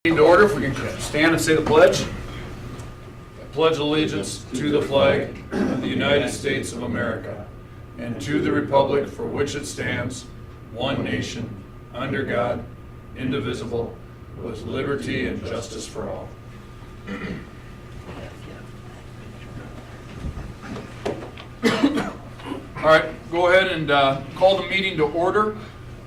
To order, if we can stand and say the pledge. I pledge allegiance to the flag of the United States of America and to the republic for which it stands, one nation, under God, indivisible, with liberty and justice for all. All right, go ahead and call the meeting to order.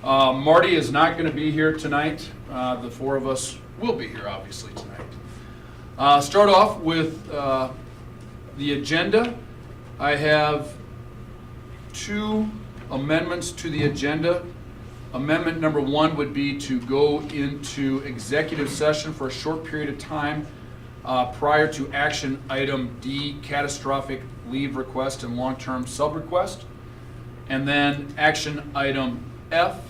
Marty is not going to be here tonight. The four of us will be here, obviously, tonight. Start off with the agenda. I have two amendments to the agenda. Amendment number one would be to go into executive session for a short period of time prior to action item D, catastrophic leave request and long-term sub-request. And then action item F,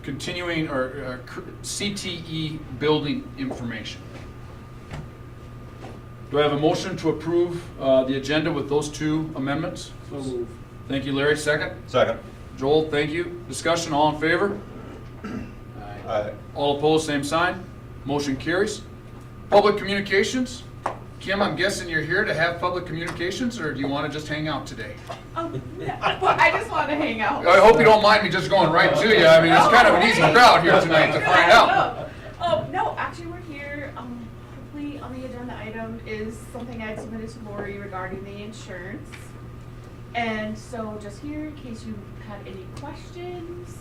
continuing or CTE building information. Do I have a motion to approve the agenda with those two amendments? So move. Thank you, Larry. Second? Second. Joel, thank you. Discussion, all in favor? Aye. All opposed, same sign. Motion carries. Public communications. Kim, I'm guessing you're here to have public communications, or do you want to just hang out today? Well, I just want to hang out. I hope you don't mind me just going right to you. I mean, it's kind of an easy crowd here tonight to find out. No, actually we're here. Hopefully on the agenda item is something I submitted to Lori regarding the insurance. And so just here in case you had any questions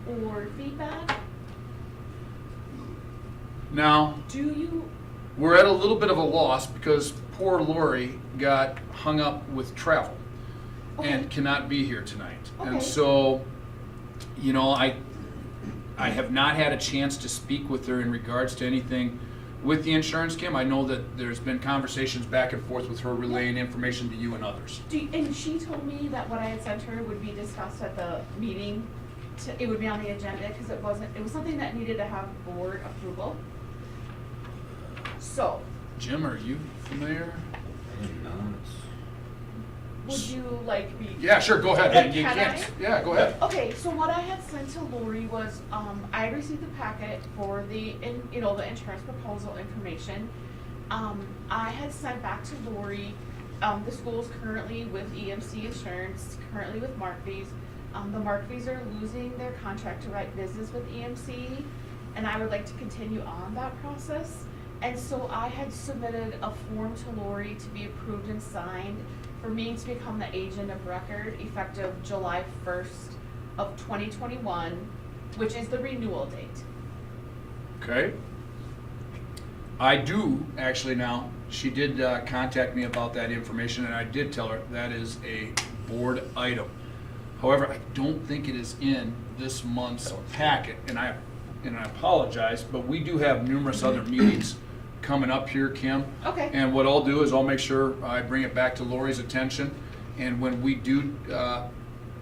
or feedback. Now, Do you? we're at a little bit of a loss because poor Lori got hung up with travel and cannot be here tonight. Okay. And so, you know, I have not had a chance to speak with her in regards to anything with the insurance, Kim. I know that there's been conversations back and forth with her relaying information to you and others. And she told me that what I had sent her would be discussed at the meeting. It would be on the agenda because it was something that needed to have board approval. So, Jim, are you familiar? would you like me? Yeah, sure, go ahead. Like, You can can't. I? Yeah, go ahead. Okay, so what I had sent to Lori was, I had received the packet for the insurance proposal information. I had sent back to Lori, the school's currently with EMC Insurance, currently with Markvies. The Markvies are losing their contract to write business with EMC, and I would like to continue on that process. And so I had submitted a form to Lori to be approved and signed for me to become the agent of record effective July 1st of 2021, which is the renewal date. Okay. I do, actually now, she did contact me about that information, and I did tell her that is a board item. However, I don't think it is in this month's packet, and I apologize, but we do have numerous other meetings coming up here, Kim. Okay. And what I'll do is I'll make sure I bring it back to Lori's attention, and when we do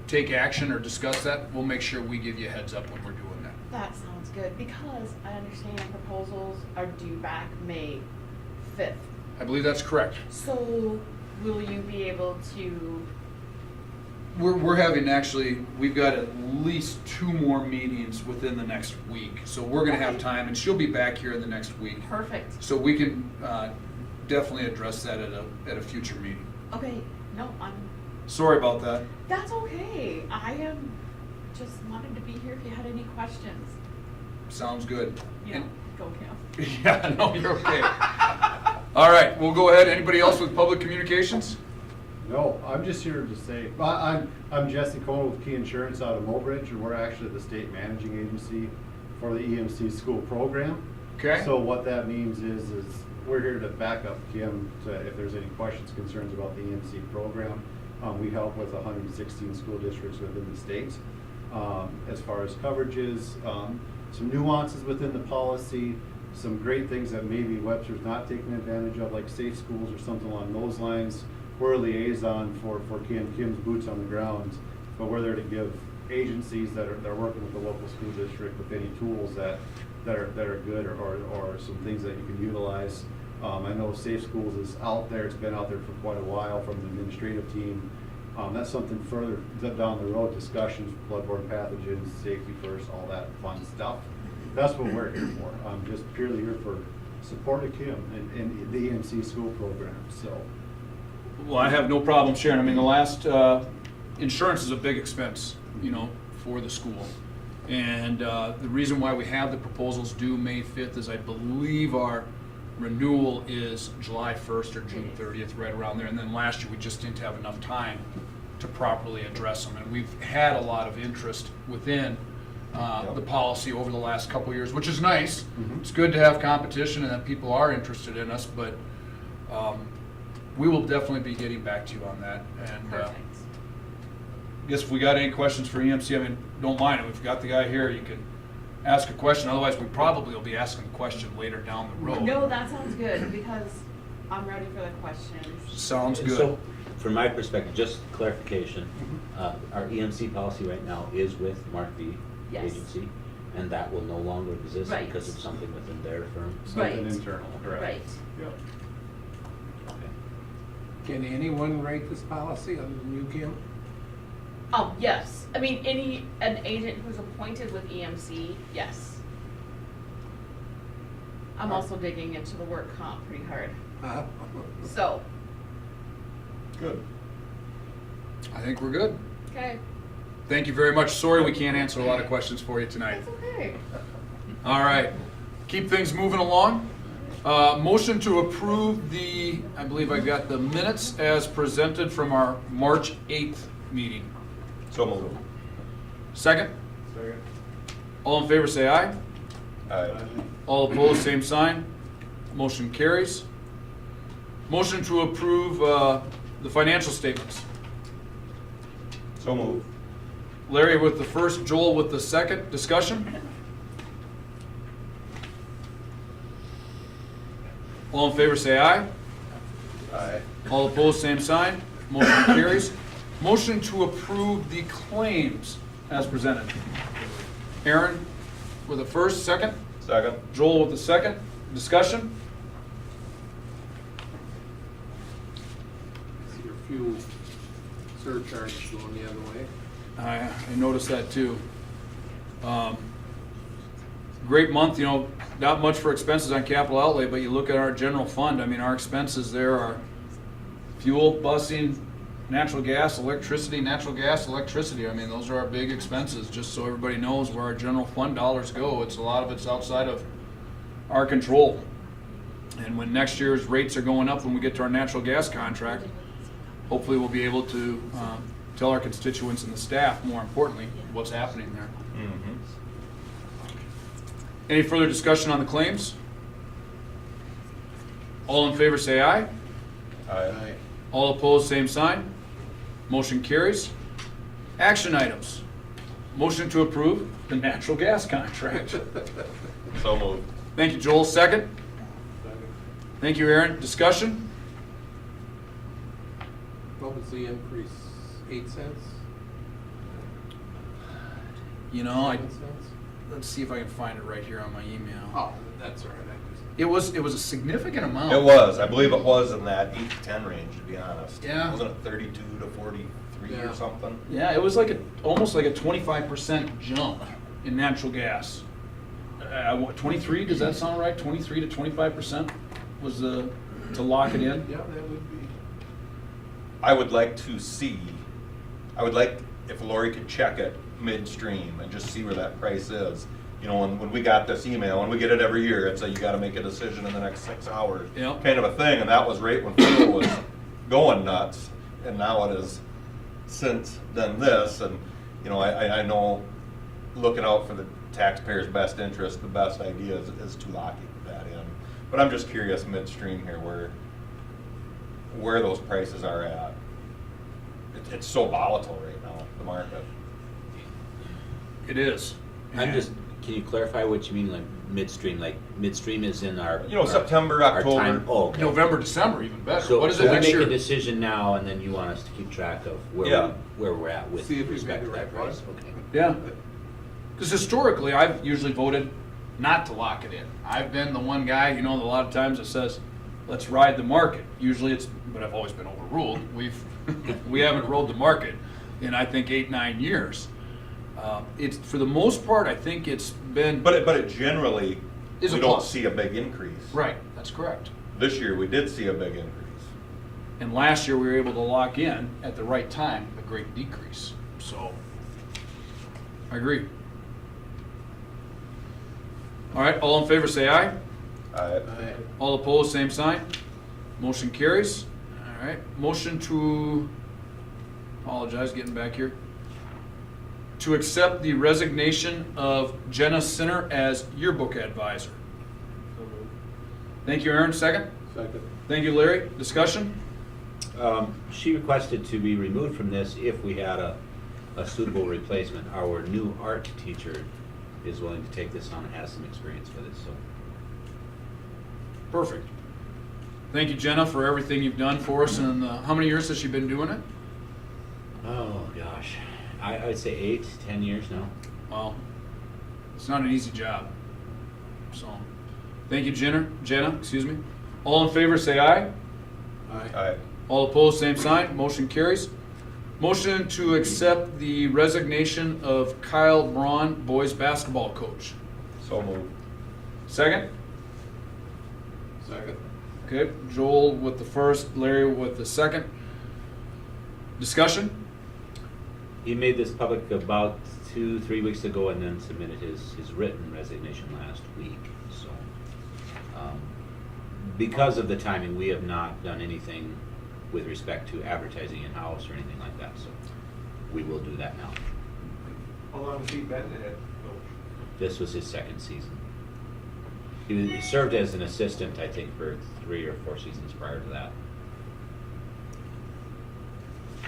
take action or discuss that, we'll make sure we give you a heads up when we're doing that. That sounds good, because I understand proposals are due back May 5th. I believe that's correct. So will you be able to? We're having we've got at least two more meetings within the next week. So we're gonna have time, and she'll be back here in the next week. Perfect. So we can definitely address that at a future meeting. Okay, no, Sorry about that. that's okay. I am just wanted to be here if you had any questions. Sounds good. Yeah, go Kim. Yeah, no, you're okay. All right, we'll go ahead. Anybody else with public communications? No, I'm just here to say, I'm Jesse Cohen with Key Insurance out of Mobridge, and we're actually the state managing agency for the EMC school program. Okay. So what that means is we're here to back up Kim if there's any questions, concerns about the EMC program. We help with 116 school districts within the state. As far as coverages, some nuances within the policy, some great things that maybe Webster's not taking advantage of, like safe schools or something along those lines. We're a liaison for Kim's boots on the ground, but we're there to give agencies that are working with the local school district with any tools that are good or some things that you can utilize. I know Safe Schools is out there. It's been out there for quite a while from the administrative team, That's something further down the road, discussions, bloodborne pathogens, safety first, all that fun stuff. That's what we're here for. I'm just purely here for support of Kim and the EMC school program, so. Well, I have no problem sharing. I mean, the last, insurance is a big expense, you know, for the school. And the reason why we have the proposals due May 5th is I believe our renewal is July 1st or June 30th, right around there. And then last year, we just didn't have enough time to properly address them. And we've had a lot of interest within the policy over the last couple of years, which is nice. It's good to have competition and that people are interested in us, but we will definitely be getting back to you on that. And Perfect. I guess if we got any questions for EMC, I mean, don't mind it. We've got the guy here, you can ask a question. Otherwise, we probably will be asking a question later down the road. No, that sounds good, because I'm ready for the questions. Sounds good. So, from my perspective, just clarification, our EMC policy right now is with Mark V. Yes. Agency, and that will no longer exist Right. because of something within their firm? Something Right. internal, correct? Right. Yep. Okay. Can anyone write this policy other than you, Kim? Yes, I mean, an agent who's appointed with EMC, yes. I'm also digging into the work comp pretty hard, so, Good. I think we're good. okay, Thank you very much. Sorry we can't answer a lot of questions for you tonight. that's okay. All right, keep things moving along. Motion to approve I believe I got the minutes as presented from our March 8th meeting. So moved. Second? Second. All in favor, say aye. Aye. All opposed, same sign. Motion carries. Motion to approve the financial statements. So moved. Larry with the first, Joel with the second. Discussion? All in favor, say aye. Aye. All opposed, same sign. Motion carries. Motion to approve the claims as presented. Aaron with the first, second. Second. Joel with the second. Discussion? See your fuel surcharge going the other way. I noticed that too. Great month, you know, not much for expenses on capital outlay, but you look at our general fund, I mean, our expenses there are fuel, busing, natural gas, electricity, I mean, those are our big expenses, just so everybody knows where our general fund dollars go. A lot of it's outside of our control. And when next year's rates are going up when we get to our natural gas contract, hopefully we'll be able to tell our constituents and the staff, more importantly, what's happening there. Mm-hmm. Any further discussion on the claims? All in favor say aye. Aye. All opposed, same sign. Motion carries. Action items. Motion to approve the natural gas contract. So moved. Thank you, Joel. Second. Thank you, Aaron. Discussion? What was the increase? 8 cents? You know, 7 cents? let's see if I can find it right here on my email. Oh, that's all right. It was a significant amount. It was. I believe it was in that 8 to 10 range, to be honest. Yeah. Wasn't it 32 to 43 Yeah. or something? Yeah, it was like almost like a 25% jump in natural gas. 23, does that sound right? 23 to 25% was to lock it in? Yeah, that would be. I would like if Lori could check it midstream and just see where that price is. You know, when we got this email, and we get it every year, it's you gotta make a decision in the next 6 hours. Yep. Kind of a thing, and that was right when fuel was going nuts, and now it is since then this, and, you know, I know looking out for the taxpayer's best interest, the best idea is to lock that in. But I'm just curious midstream here where those prices are at. It's so volatile right now, the market. It is. Can you clarify what you mean, like midstream? Like midstream is in our. You know, September, our October. time- Oh, okay. November, December, even better. So, What is so it we next make year? a decision now, and then you want us to keep track of Yeah. where we're at with See if we've respect made to the that right price. one. Okay. Yeah. Because historically, I've usually voted not to lock it in. I've been the one guy, you know, a lot of times that says, let's ride the market. Usually it's, but I've always been overruled. We haven't rode the market in, I think, 8-9 years. It's, for the most part, I think it's been. But it generally, Is a we don't plus. see a big increase. Right, that's correct. This year, we did see a big increase. And last year, we were able to lock in at the right time, a great decrease. So, I agree. All right, all in favor say aye. All opposed, same sign. Motion carries. All right, motion to, apologize, getting back here. To accept the resignation of Jenna Sinner as yearbook advisor. Thank you, Aaron. Second? Second. Thank you, Larry. Discussion? She requested to be removed from this if we had a suitable replacement. Our new art teacher is willing to take this on and has some experience with it, so. Perfect. Thank you, Jenna, for everything you've done for us. And how many years has she been doing it? Oh, gosh. I'd say 8-10 years now. Well, it's not an easy job. So, thank you, Jenna, excuse me. All in favor, say aye. Aye. All opposed, same sign. Motion carries. Motion to accept the resignation of Kyle Braun, boys basketball coach. So moved. Second? Second. Okay, Joel with the first, Larry with the second. Discussion? He made this public about 2-3 weeks ago and then submitted his written resignation last week, so. Because of the timing, we have not done anything with respect to advertising in-house or anything like that, so we will do that now. How long has he been in it? This was his second season. He served as an assistant, I think, for 3 or 4 seasons prior to that.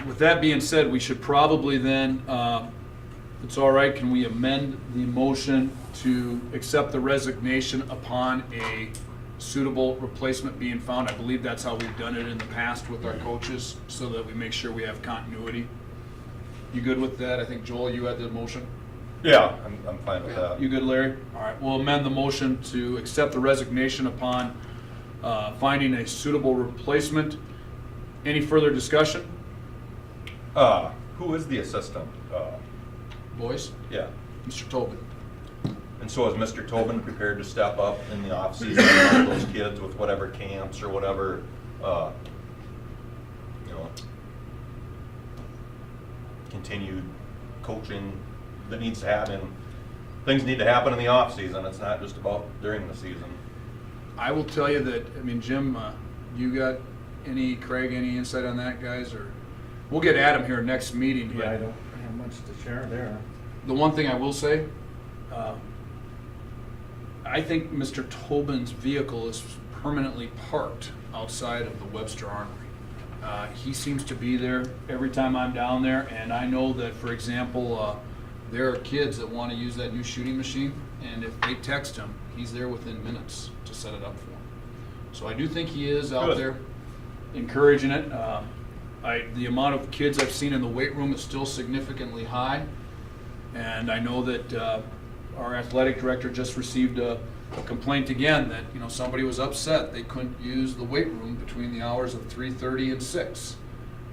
With that being said, we should probably then, if it's all right, can we amend the motion to accept the resignation upon a suitable replacement being found? I believe that's how we've done it in the past with our coaches, so that we make sure we have continuity. You good with that? I think, Joel, you had the motion. Yeah, I'm fine with that. You good, Larry? All right, we'll amend the motion to accept the resignation upon finding a suitable replacement. Any further discussion? Who is the assistant? Boys? Yeah. Mr. Tobin. And so is Mr. Tobin prepared to step up in the off-season and help those kids with whatever camps or whatever, continued coaching that needs to happen? Things need to happen in the off-season. It's not just about during the season. I will tell you that, I mean, Jim, you got Craig, any insight on that, guys? Or we'll get Adam here next meeting. But Yeah, I don't have much to share there. the one thing I will say, I think Mr. Tobin's vehicle is permanently parked outside of the Webster Armory. He seems to be there every time I'm down there, and I know that, for example, there are kids that want to use that new shooting machine, and if they text him, he's there within minutes to set it up for them. So I do think he is out Good. there encouraging it. The amount of kids I've seen in the weight room is still significantly high, and I know that our athletic director just received a complaint again that somebody was upset they couldn't use the weight room between the hours of 3:30 and 6.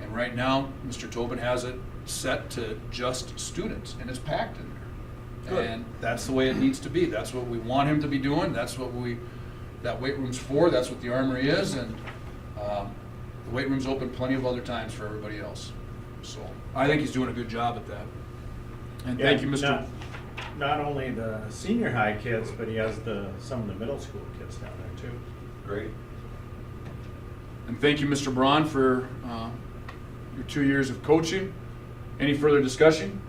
And right now, Mr. Tobin has it set to just students, and it's packed in there. Good. And that's the way it needs to be. That's what we want him to be doing. That's what that weight room's for. That's what the Armory is, and the weight room's open plenty of other times for everybody else. So I think he's doing a good job at that. And thank you, Mr. Not only the senior high kids, but he has some of the middle school kids down there too. Great. And thank you, Mr. Braun, for your 2 years of coaching. Any further discussion?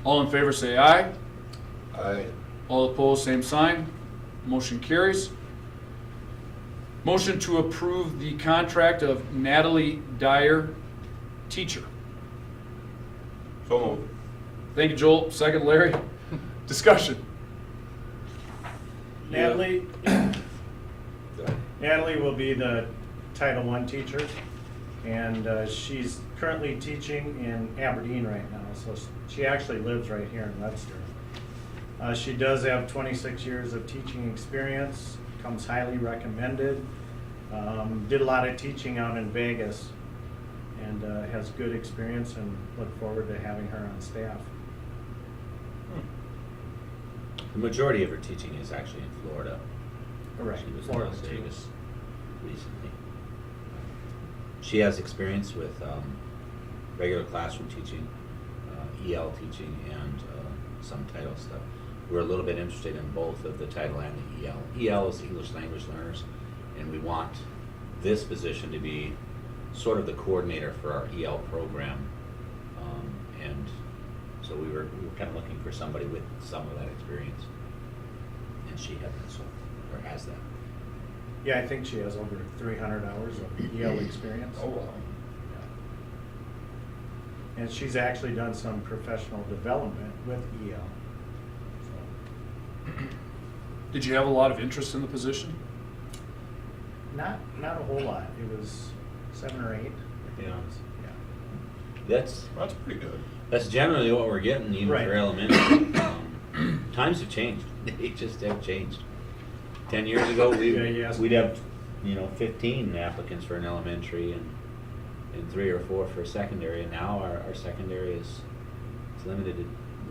All in favor say aye. Aye. All opposed, same sign. Motion carries. Motion to approve the contract of Natalie Dyer, teacher. So moved. Thank you, Joel. Second, Larry. Discussion. Natalie will be the Title I teacher, and she's currently teaching in Aberdeen right now, so she actually lives right here in Webster. She does have 26 years of teaching experience, comes highly recommended. Did a lot of teaching out in Vegas and has good experience, and look forward to having her on staff. The majority of her teaching is actually in Florida. Correct. She was Florida, in Las too. Vegas recently. She has experience with regular classroom teaching, EL teaching, and some title stuff. We're a little bit interested in both of the title and the EL. EL is English language learners, and we want this position to be sort of the coordinator for our EL program. And so we were kind of looking for somebody with some of that experience. And she had that, so, or has that. Yeah, I think she has over 300 hours of EL experience. Oh, wow. Yeah. And she's actually done some professional development with EL. So, Did you have a lot of interest in the position? not a whole lot. It was 7 or 8. I think it Yeah. was. Yeah. That's pretty good. That's generally what we're getting, even Right. for elementary. Times have changed. They just have changed. 10 years ago, Yeah, yes. we'd have, 15 applicants for an elementary and 3 or 4 for a secondary. And now our secondary is limited to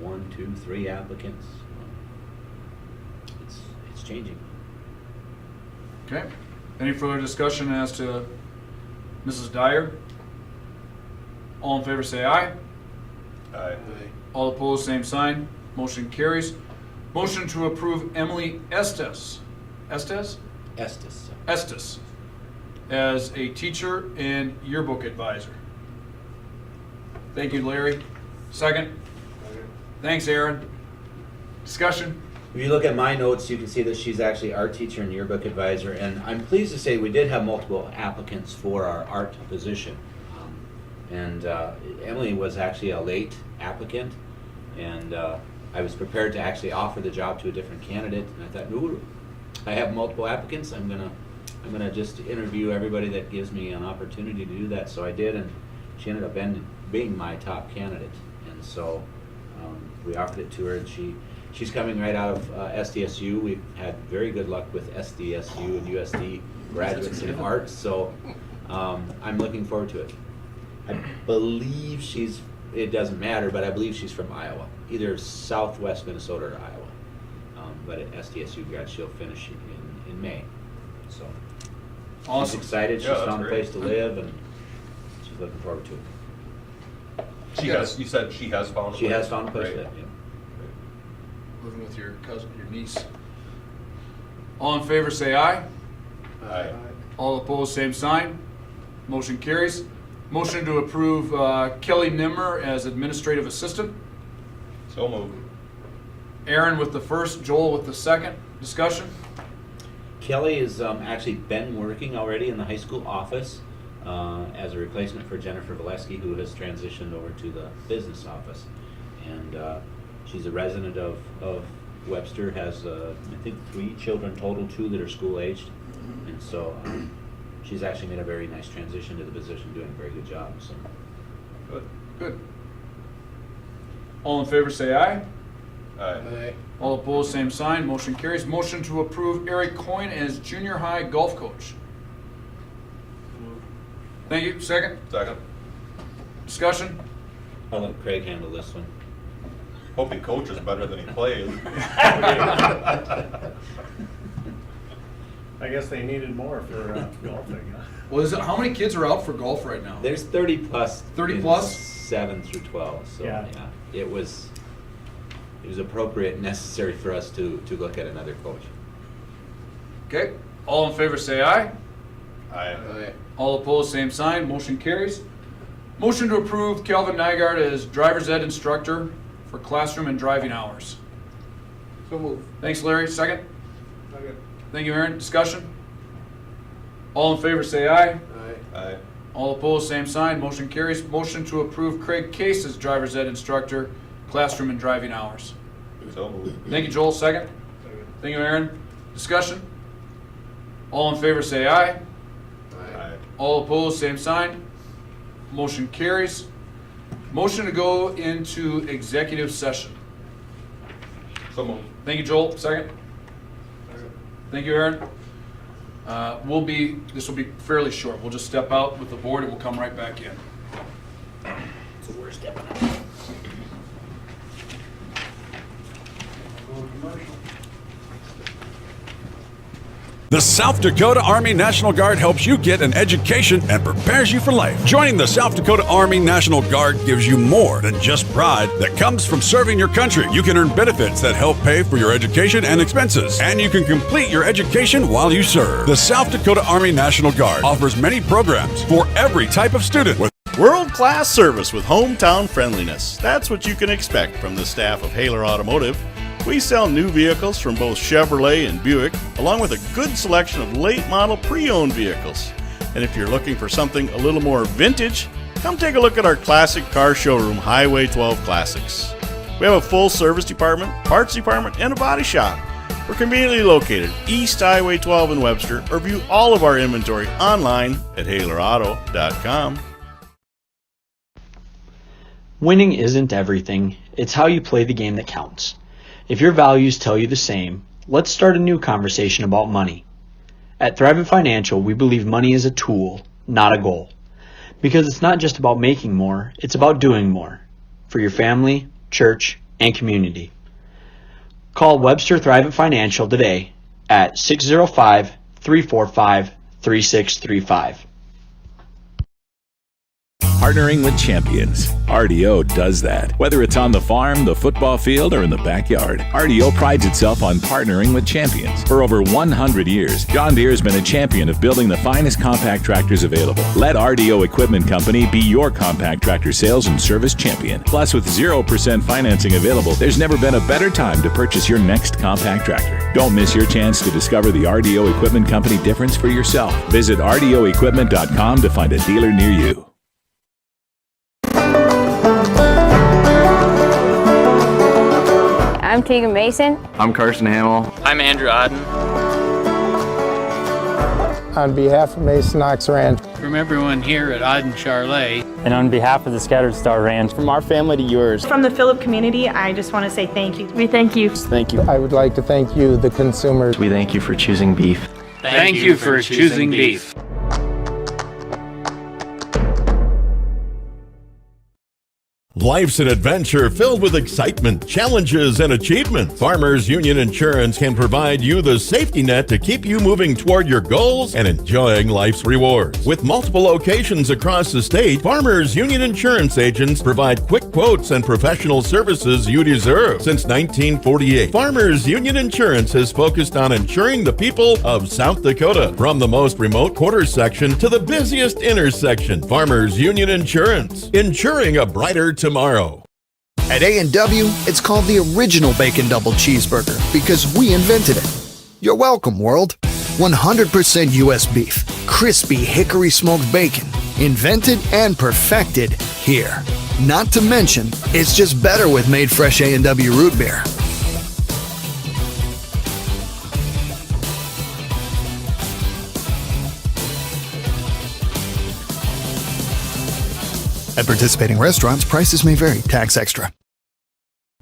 1, 2, 3 applicants. It's changing. Okay. Any further discussion as to Mrs. Dyer? All in favor say aye. Aye. All opposed, same sign. Motion carries. Motion to approve Emily Estes Estes. as a teacher and yearbook advisor. Thank you, Larry. Second. Thanks, Aaron. Discussion? If you look at my notes, you can see that she's actually art teacher and yearbook advisor, and I'm pleased to say we did have multiple applicants for our art position. And Emily was actually a late applicant, and I was prepared to actually offer the job to a different candidate, and I thought, ooh, I have multiple applicants, I'm gonna just interview everybody that gives me an opportunity to do that. So I did, and she ended up being my top candidate, and so we offered it to her, and she's coming right out of SDSU. We've had very good luck with SDSU and USD graduates in art, so I'm looking forward to it. I believe it doesn't matter, but I believe she's from Iowa, either southwest Minnesota or Iowa. But at SDSU grad, she'll finish in May. So Awesome. she's excited, she's Yeah, that's found a great. place to live, and she's looking forward to it. You said she has found a place? She has found a place to Great. live, yeah. Living with your cousin, your niece. All in favor say aye. Aye. All opposed, same sign. Motion carries. Motion to approve Kelly Nimmer as administrative assistant. So moved. Aaron with the first, Joel with the second. Discussion? Kelly has actually been working already in the high school office as a replacement for Jennifer Valesky, who has transitioned over to the business office. And she's a resident of Webster, has I think 3 children total, 2 that are school aged. And so she's actually made a very nice transition to the position, doing a very good job. So Good. Good. All in favor say aye. Aye. All opposed, same sign. Motion carries. Motion to approve Eric Coyne as junior high golf coach. Thank you. Second. Second. Discussion? I'll let Craig handle this one. Hope he coaches better than he plays. I guess they needed more for golfing, huh? Well, how many kids are out for golf right now? There's 30 plus. 30 in plus? 7 through 12. So Yeah. it was appropriate and necessary for us to look at another coach. Okay. All in favor say aye. Aye. All opposed, same sign. Motion carries. Motion to approve Calvin Nygaard as driver's ed instructor for classroom and driving hours. So move. Thanks, Larry. Second. Thank you, Aaron. Discussion? All in favor say aye. Aye. All opposed, same sign. Motion carries. Motion to approve Craig Case as driver's ed instructor, classroom and driving hours. So moved. Thank you, Joel. Second. Thank you, Aaron. Discussion? All in favor say aye. Aye. All opposed, same sign. Motion carries. Motion to go into executive session. So moved. Thank you, Joel. Second. Thank you, Aaron. This will be fairly short. We'll just step out with the board and we'll come right back in. So we're stepping up. The South Dakota Army National Guard helps you get an education and prepares you for life. Joining the South Dakota Army National Guard gives you more than just pride that comes from serving your country. You can earn benefits that help pay for your education and expenses, and you can complete your education while you serve. The South Dakota Army National Guard offers many programs for every type of student. World-class service with hometown friendliness. That's what you can expect from the staff of Haler Automotive. We sell new vehicles from both Chevrolet and Buick, along with a good selection of late model pre-owned vehicles. And if you're looking for something a little more vintage, come take a look at our classic car showroom, Highway 12 Classics. We have a full service department, parts department, and a body shop. We're conveniently located East Highway 12 in Webster, or view all of our inventory online at HalerAuto.com. Winning isn't everything. It's how you play the game that counts. If your values tell you the same, let's start a new conversation about money. At Thrivent Financial, we believe money is a tool, not a goal. Because it's not just about making more, it's about doing more. For your family, church, and community. Call Webster Thrivent Financial today at 605-345-3635. Partnering with champions. RDO does that. Whether it's on the farm, the football field, or in the backyard, RDO prides itself on partnering with champions. For over 100 years, John Deere has been a champion of building the finest compact tractors available. Let RDO Equipment Company be your compact tractor sales and service champion. Plus, with 0% financing available, there's never been a better time to purchase your next compact tractor. Don't miss your chance to discover the RDO Equipment Company difference for yourself. Visit RDOequipment.com to find a dealer near you. I'm Tegan Mason. I'm Carson Hamill. I'm Andrew Odden. On behalf of Mason Ox Ranch. From everyone here at Odden Charlet. And on behalf of the Scattered Star Ranch. From our family to yours. From the Phillip community, I just want to say thank you. We thank you. Thank you. I would like to thank you, the consumers. We thank you for choosing beef. Thank you for choosing beef. Life's an adventure filled with excitement, challenges, and achievement. Farmers Union Insurance can provide you the safety net to keep you moving toward your goals and enjoying life's rewards. With multiple locations across the state, Farmers Union Insurance agents provide quick quotes and professional services you deserve. Since 1948, Farmers Union Insurance has focused on insuring the people of South Dakota. From the most remote quarter section to the busiest intersection, Farmers Union Insurance, insuring a brighter tomorrow. At A&W, it's called the original Bacon Double Cheeseburger because we invented it. You're welcome, world. 100% U.S. beef, crispy hickory smoked bacon, invented and perfected here. Not to mention, it's just better with made fresh A&W root beer. At participating restaurants, prices may vary. Tax extra.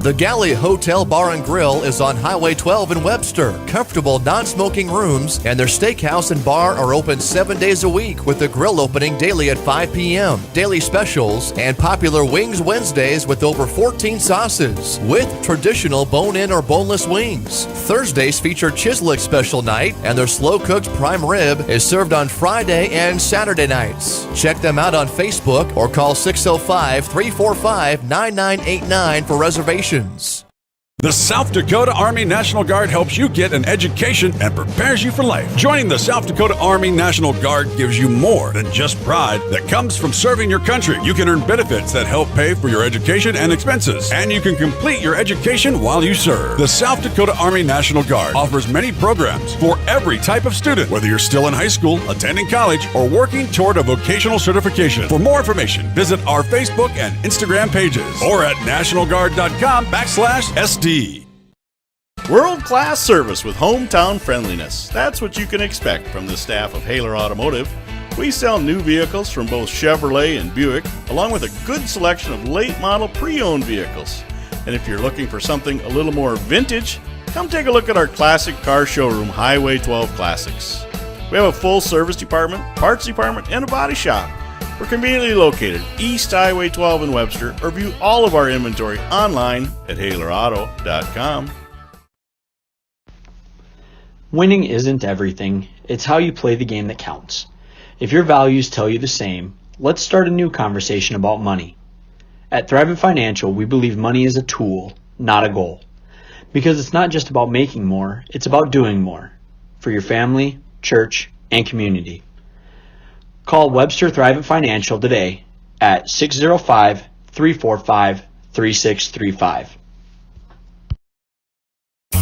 The Galley Hotel Bar and Grill is on Highway 12 in Webster. Comfortable, non-smoking rooms and their steakhouse and bar are open 7 days a week with the grill opening daily at 5 p.m. Daily specials and popular Wings Wednesdays with over 14 sauces with traditional bone-in or boneless wings. Thursdays feature Chislick special night and their slow-cooked prime rib is served on Friday and Saturday nights. Check them out on Facebook or call 605-345-9989 for reservations. The South Dakota Army National Guard helps you get an education and prepares you for life. Joining the South Dakota Army National Guard gives you more than just pride that comes from serving your country. You can earn benefits that help pay for your education and expenses, and you can complete your education while you serve. The South Dakota Army National Guard offers many programs for every type of student, whether you're still in high school, attending college, or working toward a vocational certification. For more information, visit our Facebook and Instagram pages or at nationalguard.com/SD. World-class service with hometown friendliness. That's what you can expect from the staff of Haler Automotive. We sell new vehicles from both Chevrolet and Buick, along with a good selection of late model pre-owned vehicles. And if you're looking for something a little more vintage, come take a look at our classic car showroom, Highway 12 Classics. We have a full service department, parts department, and a body shop. We're conveniently located East Highway 12 in Webster, or view all of our inventory online at HalerAuto.com. Winning isn't everything. It's how you play the game that counts. If your values tell you the same, let's start a new conversation about money. At Thrivent Financial, we believe money is a tool, not a goal. Because it's not just about making more, it's about doing more. For your family, church, and community. Call Webster Thrivent Financial today at 605-345-3635.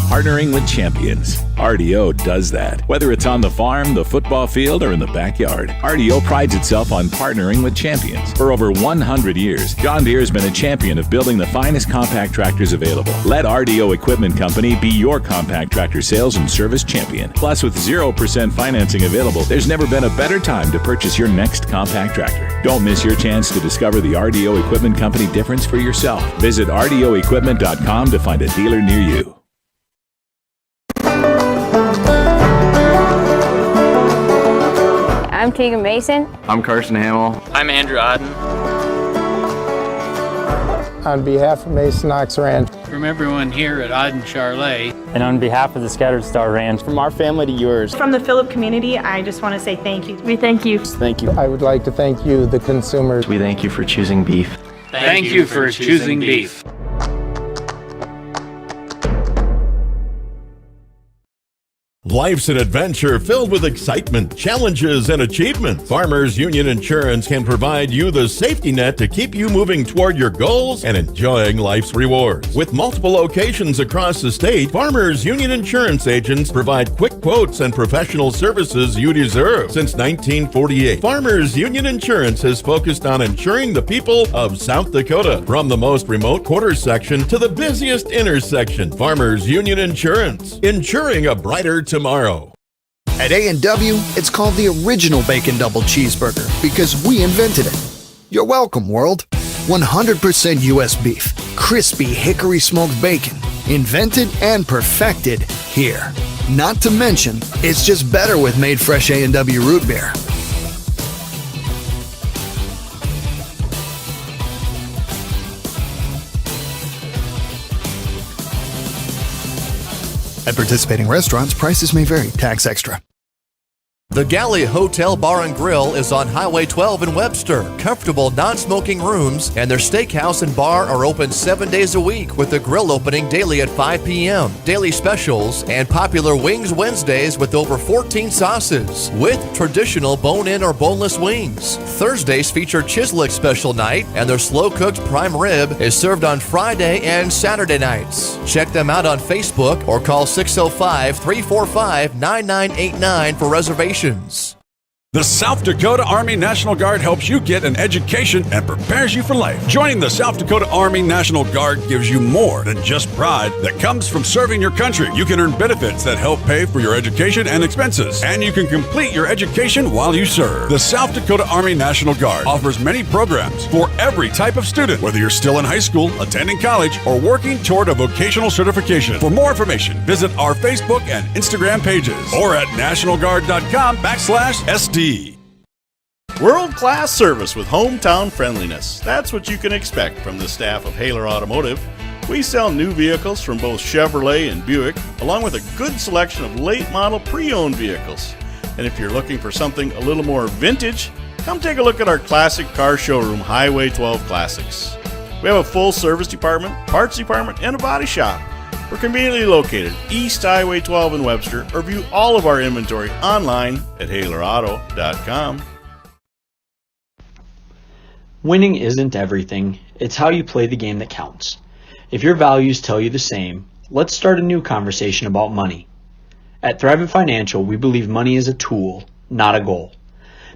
Partnering with champions. RDO does that. Whether it's on the farm, the football field, or in the backyard, RDO prides itself on partnering with champions. For over 100 years, John Deere has been a champion of building the finest compact tractors available. Let RDO Equipment Company be your compact tractor sales and service champion. Plus, with 0% financing available, there's never been a better time to purchase your next compact tractor. Don't miss your chance to discover the RDO Equipment Company difference for yourself. Visit RDOequipment.com to find a dealer near you. I'm Tegan Mason. I'm Carson Hamill. I'm Andrew Odden. On behalf of Mason Knox Ranch, From everyone here at Odden Charlet. And on behalf of the Scattered Star Ranch, From our family to yours. From the Phillip community, I just want to say thank you. We thank you. Thank you. I would like to thank you, the consumers. We thank you for choosing beef. Thank you for choosing beef. Life's an adventure filled with excitement, challenges, and achievement. Farmers Union Insurance can provide you the safety net to keep you moving toward your goals and enjoying life's rewards. With multiple locations across the state, Farmers Union Insurance agents provide quick quotes and professional services you deserve. Since 1948, Farmers Union Insurance has focused on insuring the people of South Dakota. From the most remote quarter section to the busiest intersection, Farmers Union Insurance, insuring a brighter tomorrow. At A&W, it's called the original Bacon Double Cheeseburger because we invented it. You're welcome, world. 100% U.S. beef, crispy hickory smoked bacon, invented and perfected here. Not to mention, it's just better with made fresh A&W root beer. At participating restaurants, prices may vary. Tax extra. The Galley Hotel Bar and Grill is on Highway 12 in Webster. Comfortable non-smoking rooms and their steakhouse and bar are open 7 days a week with the grill opening daily at 5 p.m. Daily specials and popular Wings Wednesdays with over 14 sauces with traditional bone-in or boneless wings. Thursdays feature Chislick special night and their slow-cooked prime rib is served on Friday and Saturday nights. Check them out on Facebook or call 605-345-9989 for reservations. The South Dakota Army National Guard helps you get an education and prepares you for life. Joining the South Dakota Army National Guard gives you more than just pride that comes from serving your country. You can earn benefits that help pay for your education and expenses, and you can complete your education while you serve. The South Dakota Army National Guard offers many programs for every type of student, whether you're still in high school, attending college, or working toward a vocational certification. For more information, visit our Facebook and Instagram pages or at nationalguard.com/SD. World-class service with hometown friendliness. That's what you can expect from the staff of Haler Automotive. We sell new vehicles from both Chevrolet and Buick, along with a good selection of late-model pre-owned vehicles. And if you're looking for something a little more vintage, come take a look at our classic car showroom, Highway 12 Classics. We have a full service department, parts department, and a body shop. We're conveniently located East Highway 12 in Webster, or view all of our inventory online at HalerAuto.com. Winning isn't everything. It's how you play the game that counts. If your values tell you the same, let's start a new conversation about money. At Thrivent Financial, we believe money is a tool, not a goal.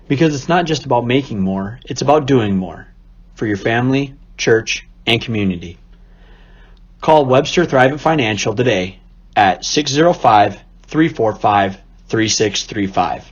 Because it's not just about making more, it's about doing more. For your family, church, and community. Call Webster Thrivent Financial today at 605-345-3635.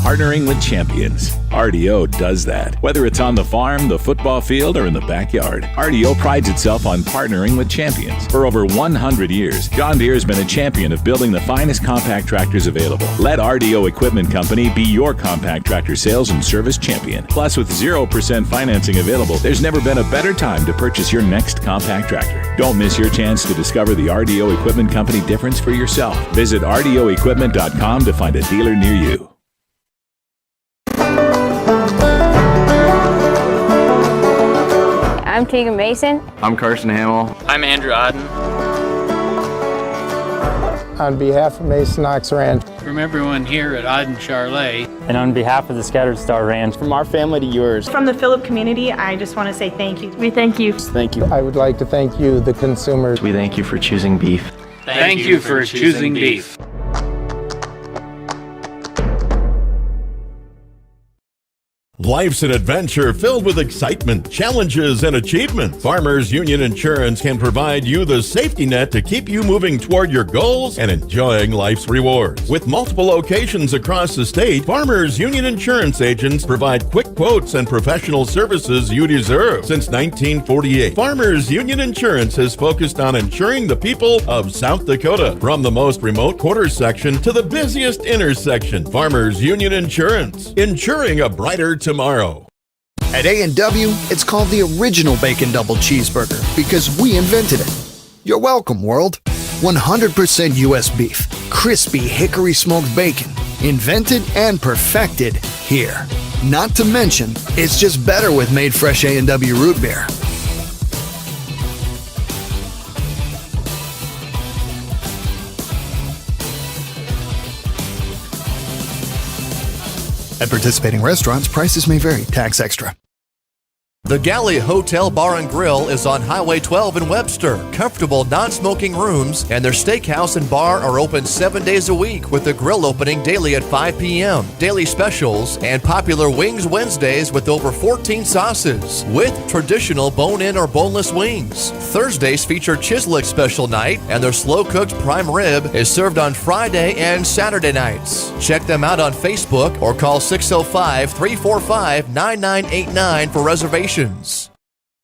Partnering with champions. RDO does that. Whether it's on the farm, the football field, or in the backyard, RDO prides itself on partnering with champions. For over 100 years, John Deere has been a champion of building the finest compact tractors available. Let RDO Equipment Company be your compact tractor sales and service champion. Plus, with 0% financing available, there's never been a better time to purchase your next compact tractor. Don't miss your chance to discover the RDO Equipment Company difference for yourself. Visit RDOequipment.com to find a dealer near you. I'm Tegan Mason. I'm Carson Hamill. I'm Andrew Odden. On behalf of Mason Ox Ranch, From everyone here at Odden Charlet, And on behalf of the Scattered Star Ranch, From our family to yours, From the Phillip community, I just want to say thank you. We thank you. thank you. I would like to thank you, the consumers. We thank you for choosing beef. thank you for choosing beef. Life's an adventure filled with excitement, challenges, and achievement. Farmers Union Insurance can provide you the safety net to keep you moving toward your goals and enjoying life's rewards. With multiple locations across the state, Farmers Union Insurance agents provide quick quotes and professional services you deserve. Since 1948, Farmers Union Insurance has focused on insuring the people of South Dakota. From the most remote quarter section to the busiest intersection, Farmers Union Insurance, insuring a brighter tomorrow. At A&W, it's called the original Bacon Double Cheeseburger because we invented it. You're welcome, world. 100% U.S. beef, crispy hickory smoked bacon, invented and perfected here. Not to mention, it's just better with made fresh A&W root beer. At participating restaurants, prices may vary. Tax extra. The Galley Hotel Bar and Grill is on Highway 12 in Webster. Comfortable non-smoking rooms and their steakhouse and bar are open 7 days a week with the grill opening daily at 5 p.m. Daily specials and popular Wings Wednesdays with over 14 sauces with traditional bone-in or boneless wings. Thursdays feature Chislick special night and their slow-cooked prime rib is served on Friday and Saturday nights. Check them out on Facebook or call 605-345-9989 for reservations.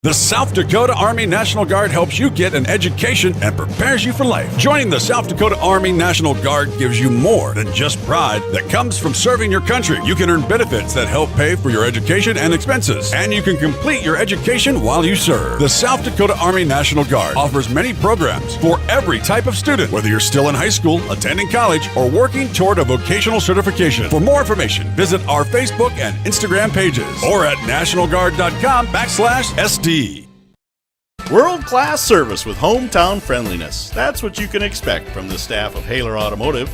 The South Dakota Army National Guard helps you get an education and prepares you for life. Joining the South Dakota Army National Guard gives you more than just pride that comes from serving your country. You can earn benefits that help pay for your education and expenses, and you can complete your education while you serve. The South Dakota Army National Guard offers many programs for every type of student, whether you're still in high school, attending college, or working toward a vocational certification. For more information, visit our Facebook and Instagram pages or at nationalguard.com/SD. World-class service with hometown friendliness. That's what you can expect from the staff of Haler Automotive.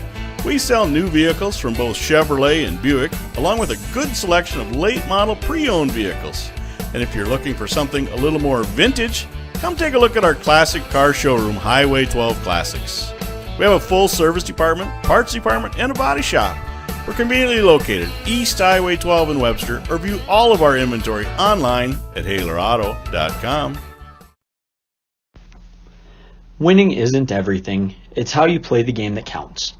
We sell new vehicles from both Chevrolet and Buick, along with a good selection of late-model pre-owned vehicles. And if you're looking for something a little more vintage, come take a look at our classic car showroom, Highway 12 Classics. We have a full service department, parts department, and a body shop. We're conveniently located East Highway 12 in Webster, or view all of our inventory online at HalerAuto.com. Winning isn't everything. It's how you play the game that counts.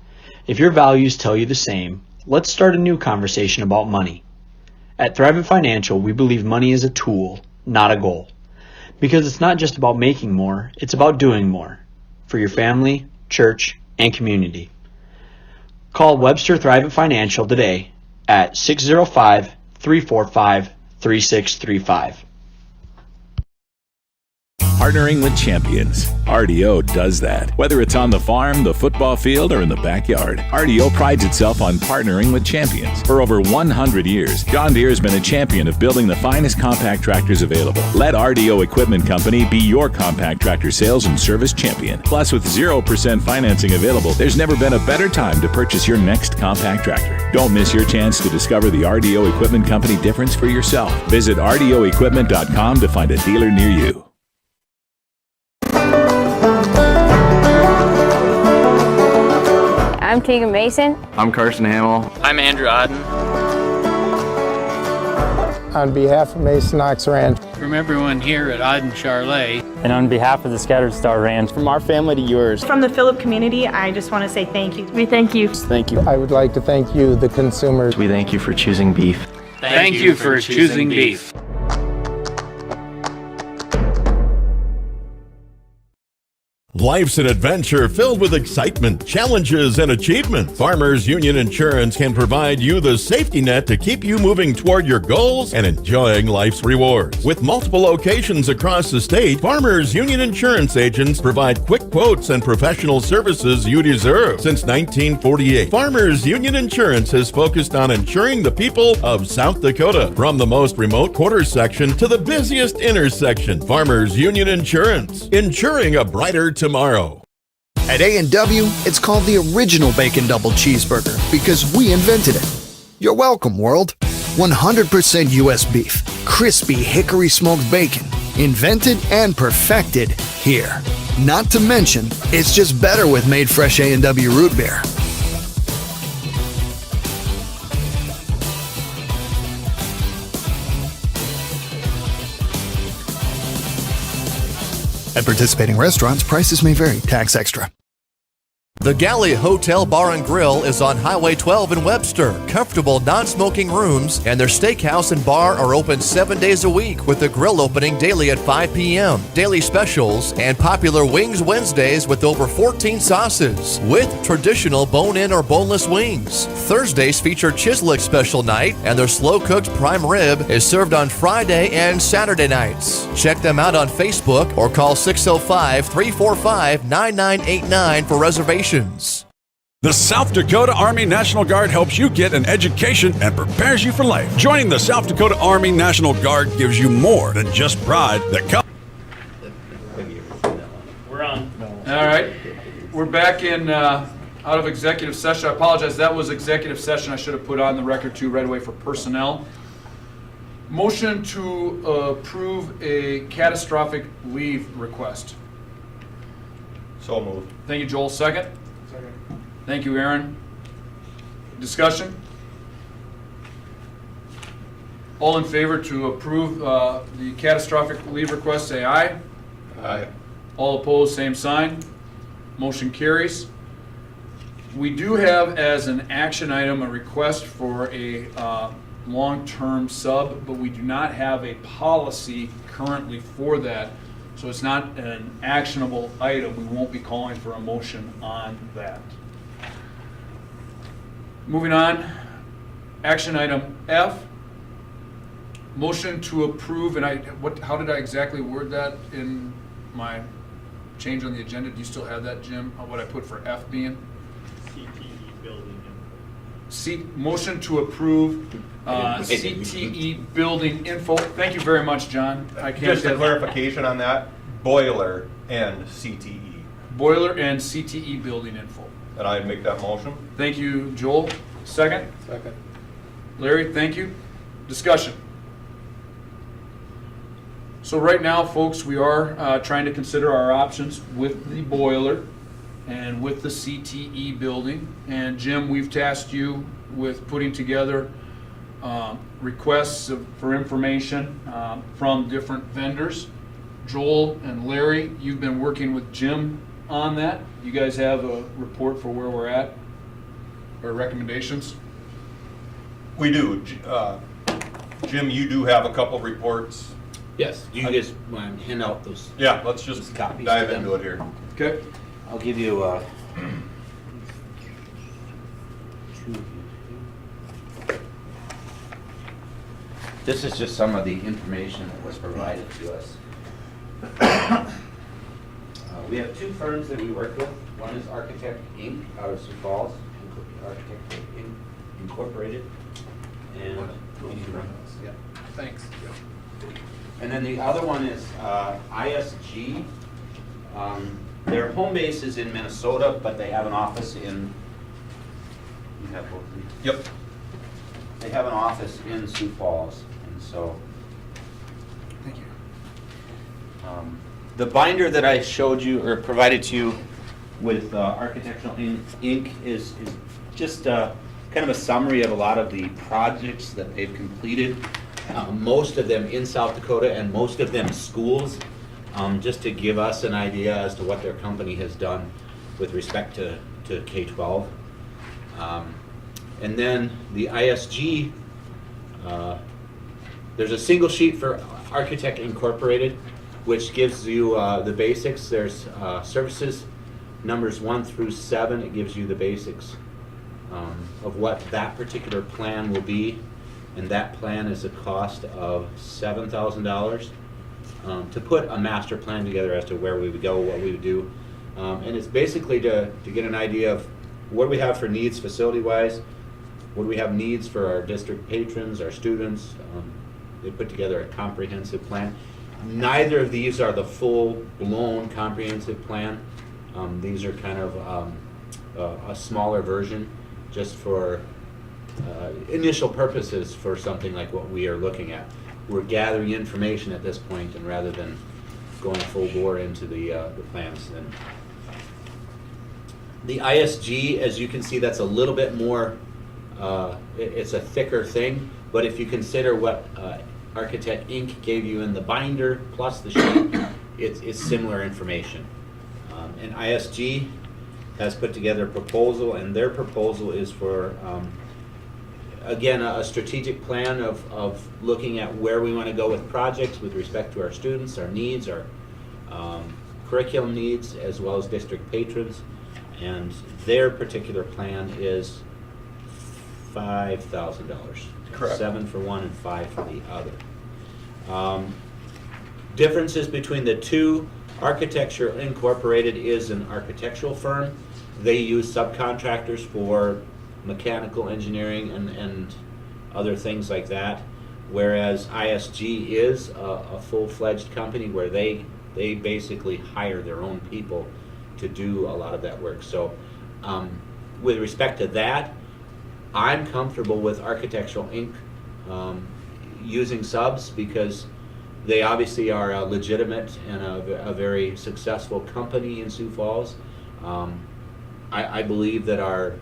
If your values tell you the same, let's start a new conversation about money. At Thrivent Financial, we believe money is a tool, not a goal. Because it's not just about making more, it's about doing more. For your family, church, and community. Call Webster Thrivent Financial today at 605-345-3635. Partnering with champions. RDO does that. Whether it's on the farm, the football field, or in the backyard, RDO prides itself on partnering with champions. For over 100 years, John Deere has been a champion of building the finest compact tractors available. Let RDO Equipment Company be your compact tractor sales and service champion. Plus, with 0% financing available, there's never been a better time to purchase your next compact tractor. Don't miss your chance to discover the RDO Equipment Company difference for yourself. Visit RDOequipment.com to find a dealer near you. I'm Tegan Mason. I'm Carson Hamill. I'm Andrew Odden. On behalf of Mason Ox Ranch, From everyone here at Odden Charlet, And on behalf of the Scattered Star Ranch, From our family to yours. From the Phillip community, I just want to say thank you. We thank you. Thank you. I would like to thank you, the consumers. We thank you for choosing beef. Thank you for choosing beef. Life's an adventure filled with excitement, challenges, and achievement. Farmers Union Insurance can provide you the safety net to keep you moving toward your goals and enjoying life's rewards. With multiple locations across the state, Farmers Union Insurance agents provide quick quotes and professional services you deserve. Since 1948, Farmers Union Insurance has focused on insuring the people of South Dakota. From the most remote quarter section to the busiest intersection, Farmers Union Insurance, insuring a brighter tomorrow. At A&W, it's called the original Bacon Double Cheeseburger because we invented it. You're welcome, world. 100% U.S. beef, crispy hickory smoked bacon, invented and perfected here. Not to mention, it's just better with made fresh A&W root beer. At participating restaurants, prices may vary. Tax extra. The Galley Hotel Bar and Grill is on Highway 12 in Webster. Comfortable non-smoking rooms and their steakhouse and bar are open 7 days a week with the grill opening daily at 5 p.m. Daily specials and popular Wings Wednesdays with over 14 sauces with traditional bone-in or boneless wings. Thursdays feature Chislick special night and their slow-cooked prime rib is served on Friday and Saturday nights. Check them out on Facebook or call 605-345-9989 for reservations. The South Dakota Army National Guard helps you get an education and prepares you for life. Joining the South Dakota Army National Guard gives you more than just pride that comes. We're on. All right, we're back in out of executive session. I apologize, that was executive session. I should have put on the record too right away for personnel. Motion to approve a catastrophic leave request. So moved. Thank you, Joel. Second? Second. Thank you, Aaron. Discussion? All in favor to approve the catastrophic leave request, say aye. Aye. All opposed, same sign. Motion carries. We do have as an action item a request for a long-term sub, but we do not have a policy currently for that. So it's not an actionable item. We won't be calling for a motion on that. Moving on, action item F. Motion to approve, and how did I exactly word that in my change on the agenda? Do you still have that, Jim? What I put for F being? CTE building. Motion to approve CTE building info. Thank you very much, John. Just a clarification on that, boiler and CTE. Boiler and CTE building info. And I'd make that motion. Thank you, Joel. Second? Second. Larry, thank you. Discussion. So right now, folks, we are trying to consider our options with the boiler and with the CTE building. And Jim, we've tasked you with putting together requests for information from different vendors. Joel and Larry, you've been working with Jim on that. You guys have a report for where we're at, or recommendations? We do. Jim, you do have a couple reports. Yes. Do you guys want to hand out those? Yeah, let's just copies dive into it here. Okay. I'll give you this is just some of the information that was provided to us. We have two firms that we work with. One is Architect Inc. out of Sioux Falls, Architect Inc. Incorporated, and Yeah, thanks. and then the other one is ISG. Their home base is in Minnesota, but they have an office in. You have both of these? Yep. They have an office in Sioux Falls, and so. Thank you. The binder that I showed you or provided to you with Architectural Inc. is just kind of a summary of a lot of the projects that they've completed. Most of them in South Dakota and most of them schools. just to give us an idea as to what their company has done with respect to K-12. And then the ISG, there's a single sheet for Architect Incorporated, which gives you the basics. There's services numbers 1 through 7. It gives you the basics of what that particular plan will be, and that plan is a cost of $7,000 to put a master plan together as to where we would go, what we would do, and it's basically to get an idea of what do we have for needs facility-wise, what do we have needs for our district patrons, our students. They put together a comprehensive plan. Neither of these are the full-blown comprehensive plan. These are kind of a smaller version, just for initial purposes for something like what we are looking at. We're gathering information at this point, and rather than going full bore into the plans. And the ISG, as you can see, that's a little bit more, it's a thicker thing, but if you consider what Architect Inc. gave you in the binder plus the sheet, it's similar information. And ISG has put together a proposal, and their proposal is for, again, a strategic plan of looking at where we want to go with projects with respect to our students, our needs, our curriculum needs, as well as district patrons. And their particular plan is $5,000. Correct. 7 for one and 5 for the other. Differences between the two: Architecture Incorporated is an architectural firm. They use subcontractors for mechanical engineering and other things like that, whereas ISG is a full-fledged company where they basically hire their own people to do a lot of that work. So with respect to that, I'm comfortable with Architectural Inc. Using subs because they obviously are a legitimate and a very successful company in Sioux Falls. I believe that our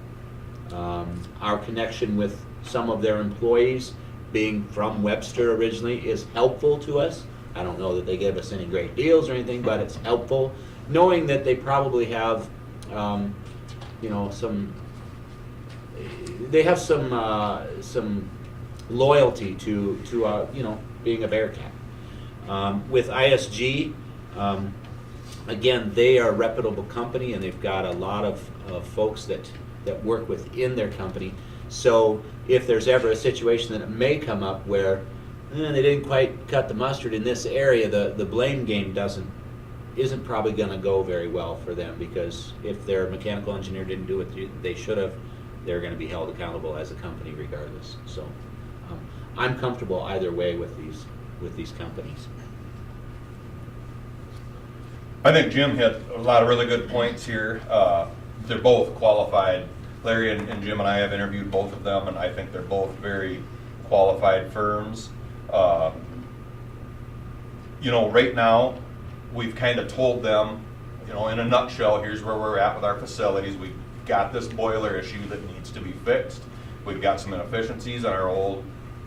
connection with some of their employees, being from Webster originally, is helpful to us. I don't know that they give us any great deals or anything, but it's helpful knowing that they probably have, some loyalty to being a Bearcat. With ISG, again, they are a reputable company, and they've got a lot of folks that work within their company. So if there's ever a situation that it may come up where they didn't quite cut the mustard in this area, the blame game isn't probably going to go very well for them, because if their mechanical engineer didn't do what they should have, they're going to be held accountable as a company regardless. So I'm comfortable either way with these companies. I think Jim hit a lot of really good points here. They're both qualified. Larry and Jim and I have interviewed both of them, and I think they're both very qualified firms. Right now, we've kind of told them, in a nutshell, here's where we're at with our facilities. We've got this boiler issue that needs to be fixed. We've got some inefficiencies on our old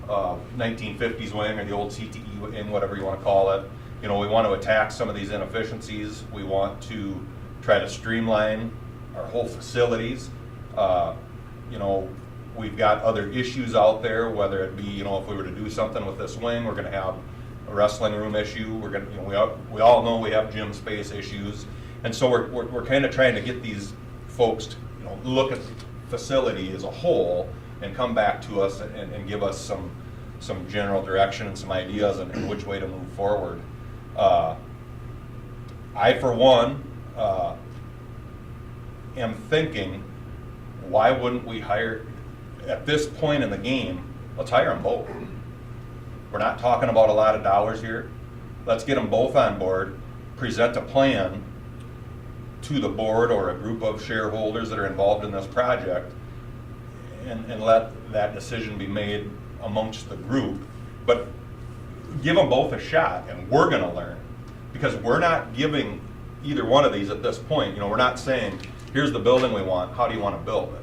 1950s wing, or the old CTE wing, whatever you want to call it. We want to attack some of these inefficiencies. We want to try to streamline our whole facilities. We've got other issues out there, whether it be, if we were to do something with this wing, we're going to have a wrestling room issue. We're going to, we all know we have gym space issues, and so we're kind of trying to get these folks to, look at the facility as a whole and come back to us and give us some general direction and some ideas on which way to move forward. I, for one, am thinking, why wouldn't we hire, at this point in the game, let's hire them both. We're not talking about a lot of dollars here. Let's get them both on board, present a plan to the board or a group of shareholders that are involved in this project, and let that decision be made amongst the group. But give them both a shot, and we're going to learn, because we're not giving either one of these at this point. We're not saying, here's the building we want, how do you want to build it?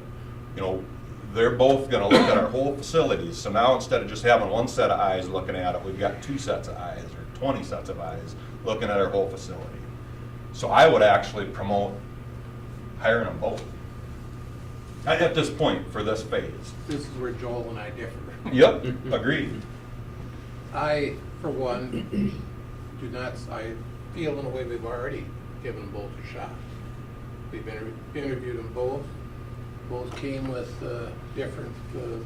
They're both going to look at our whole facilities. So now, instead of just having one set of eyes looking at it, we've got 2 sets of eyes or 20 sets of eyes looking at our whole facility. So I would actually promote hiring them both. At this point, for this phase. This is where Joel and I differ. Yep, agreed. I, for one, I feel in a way we've already given them both a shot. We've interviewed them both. Both came with different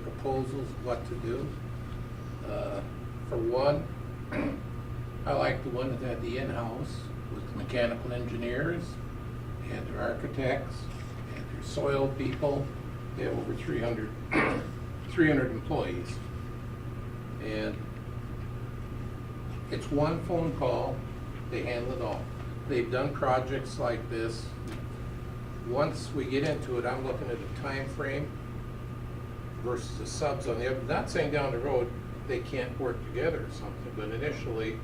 proposals of what to do. For one, I like the one that had the in-house with the mechanical engineers and their architects and their soil people. They have over 300 employees. And it's one phone call, they handle it all. They've done projects like this. Once we get into it, I'm looking at a time frame versus the subs on the other. Not saying down the road they can't work together or something, but initially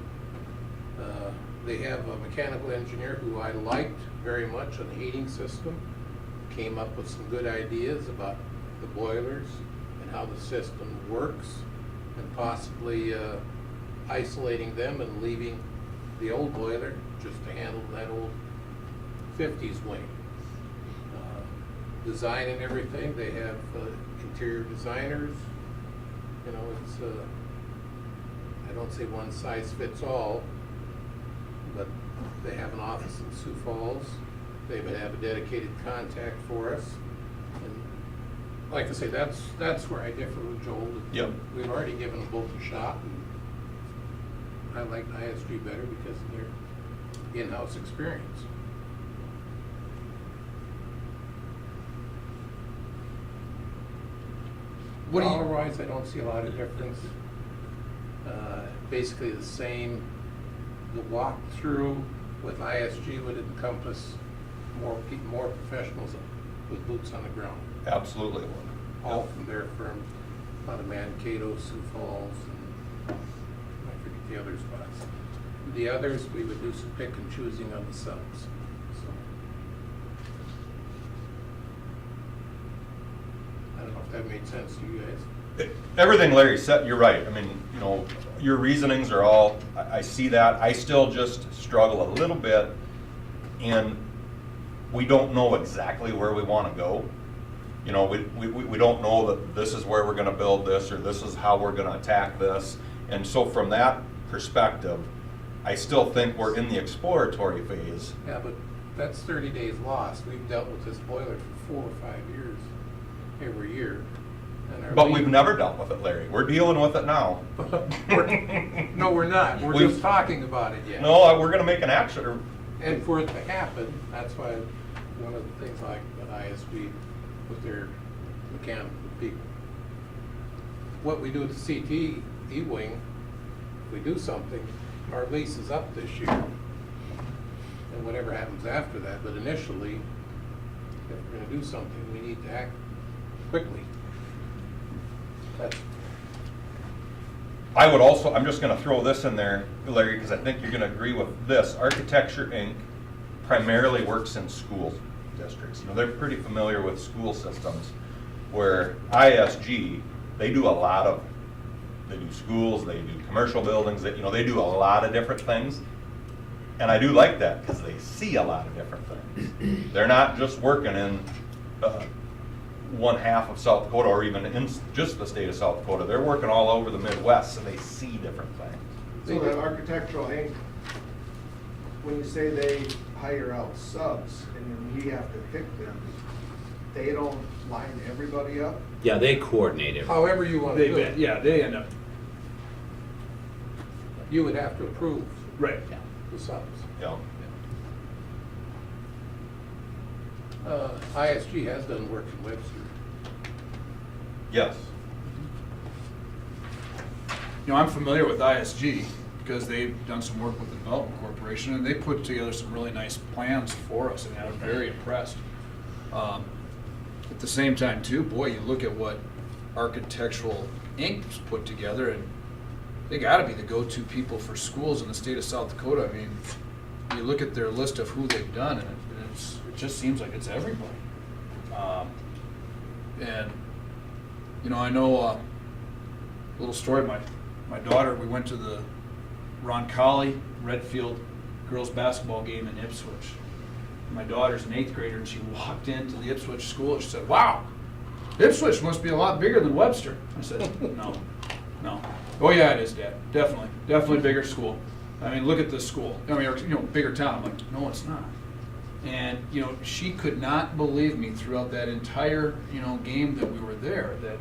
they have a mechanical engineer who I liked very much on the heating system, came up with some good ideas about the boilers and how the system works, and possibly isolating them and leaving the old boiler just to handle that old 50s wing. Design and everything, they have interior designers. You know, it's I don't say one size fits all, but they have an office in Sioux Falls. They would have a dedicated contact for us. And like I say, that's where I differ with Joel. Yep. We've already given them both a shot. And I like ISG better because of their in-house experience. Dollar-wise, I don't see a lot of difference. Basically the same. The walkthrough with ISG would encompass more professionals with boots on the ground. Absolutely. All from their firm, out of Mankato, Sioux Falls, and I forget the other spots. The others, we would do some pick and choosing on the subs. So I don't know if that made sense to you guys. Everything Larry said, you're right. I mean, you know, your reasonings are all, I see that. I still just struggle a little bit, and we don't know exactly where we want to go. You know, we don't know that this is where we're going to build this, or this is how we're going to attack this. And so from that perspective, I still think we're in the exploratory phase. Yeah, but that's 30 days lost. We've dealt with this boiler for 4 or 5 years, every year. But we've never dealt with it, Larry. We're dealing with it now. No, we're not. We're just talking about it yet. No, we're going to make an action. And for it to happen, that's why one of the things like an ISB with their mechanical people. What we do with the CT E-wing, if we do something, our lease is up this year. And whatever happens after that, but initially, if we're going to do something, we need to act quickly. I would also, I'm just going to throw this in there, Larry, because I think you're going to agree with this. Architecture Inc. primarily works in school districts. You know, they're pretty familiar with school systems, where ISG, they do a lot of, they do schools, they do commercial buildings, they do a lot of different things. And I do like that because they see a lot of different things. They're not just working in one half of South Dakota, or even in just the state of South Dakota. They're working all over the Midwest, so they see different things. So the Architectural Inc., when you say they hire out subs and then we have to pick them, they don't line everybody up? Yeah, they coordinate it. However you want to do it. Yeah, they end up. You would have to approve. Right. The subs. Yeah. ISG has done work in Webster. Yes. You know, I'm familiar with ISG because they've done some work with the Development Corporation, and they put together some really nice plans for us, and I was very impressed. At the same time, too, boy, you look at what Architectural Inc.'s put together, and they got to be the go-to people for schools in the state of South Dakota. I mean, you look at their list of who they've done, and it just seems like it's everybody. And you know, I know a little story. My daughter, we went to the Roncalli Redfield girls' basketball game in Ipswich. My daughter's an 8th grader, and she walked into the Ipswich school, and she said, "Wow, Ipswich must be a lot bigger than Webster." I said, no. Oh yeah, it is, Dad. Definitely bigger school. I mean, look at this school. I mean, you know, bigger town. I'm like, no, it's not. And, you know, she could not believe me throughout that entire, you know, game that we were there, that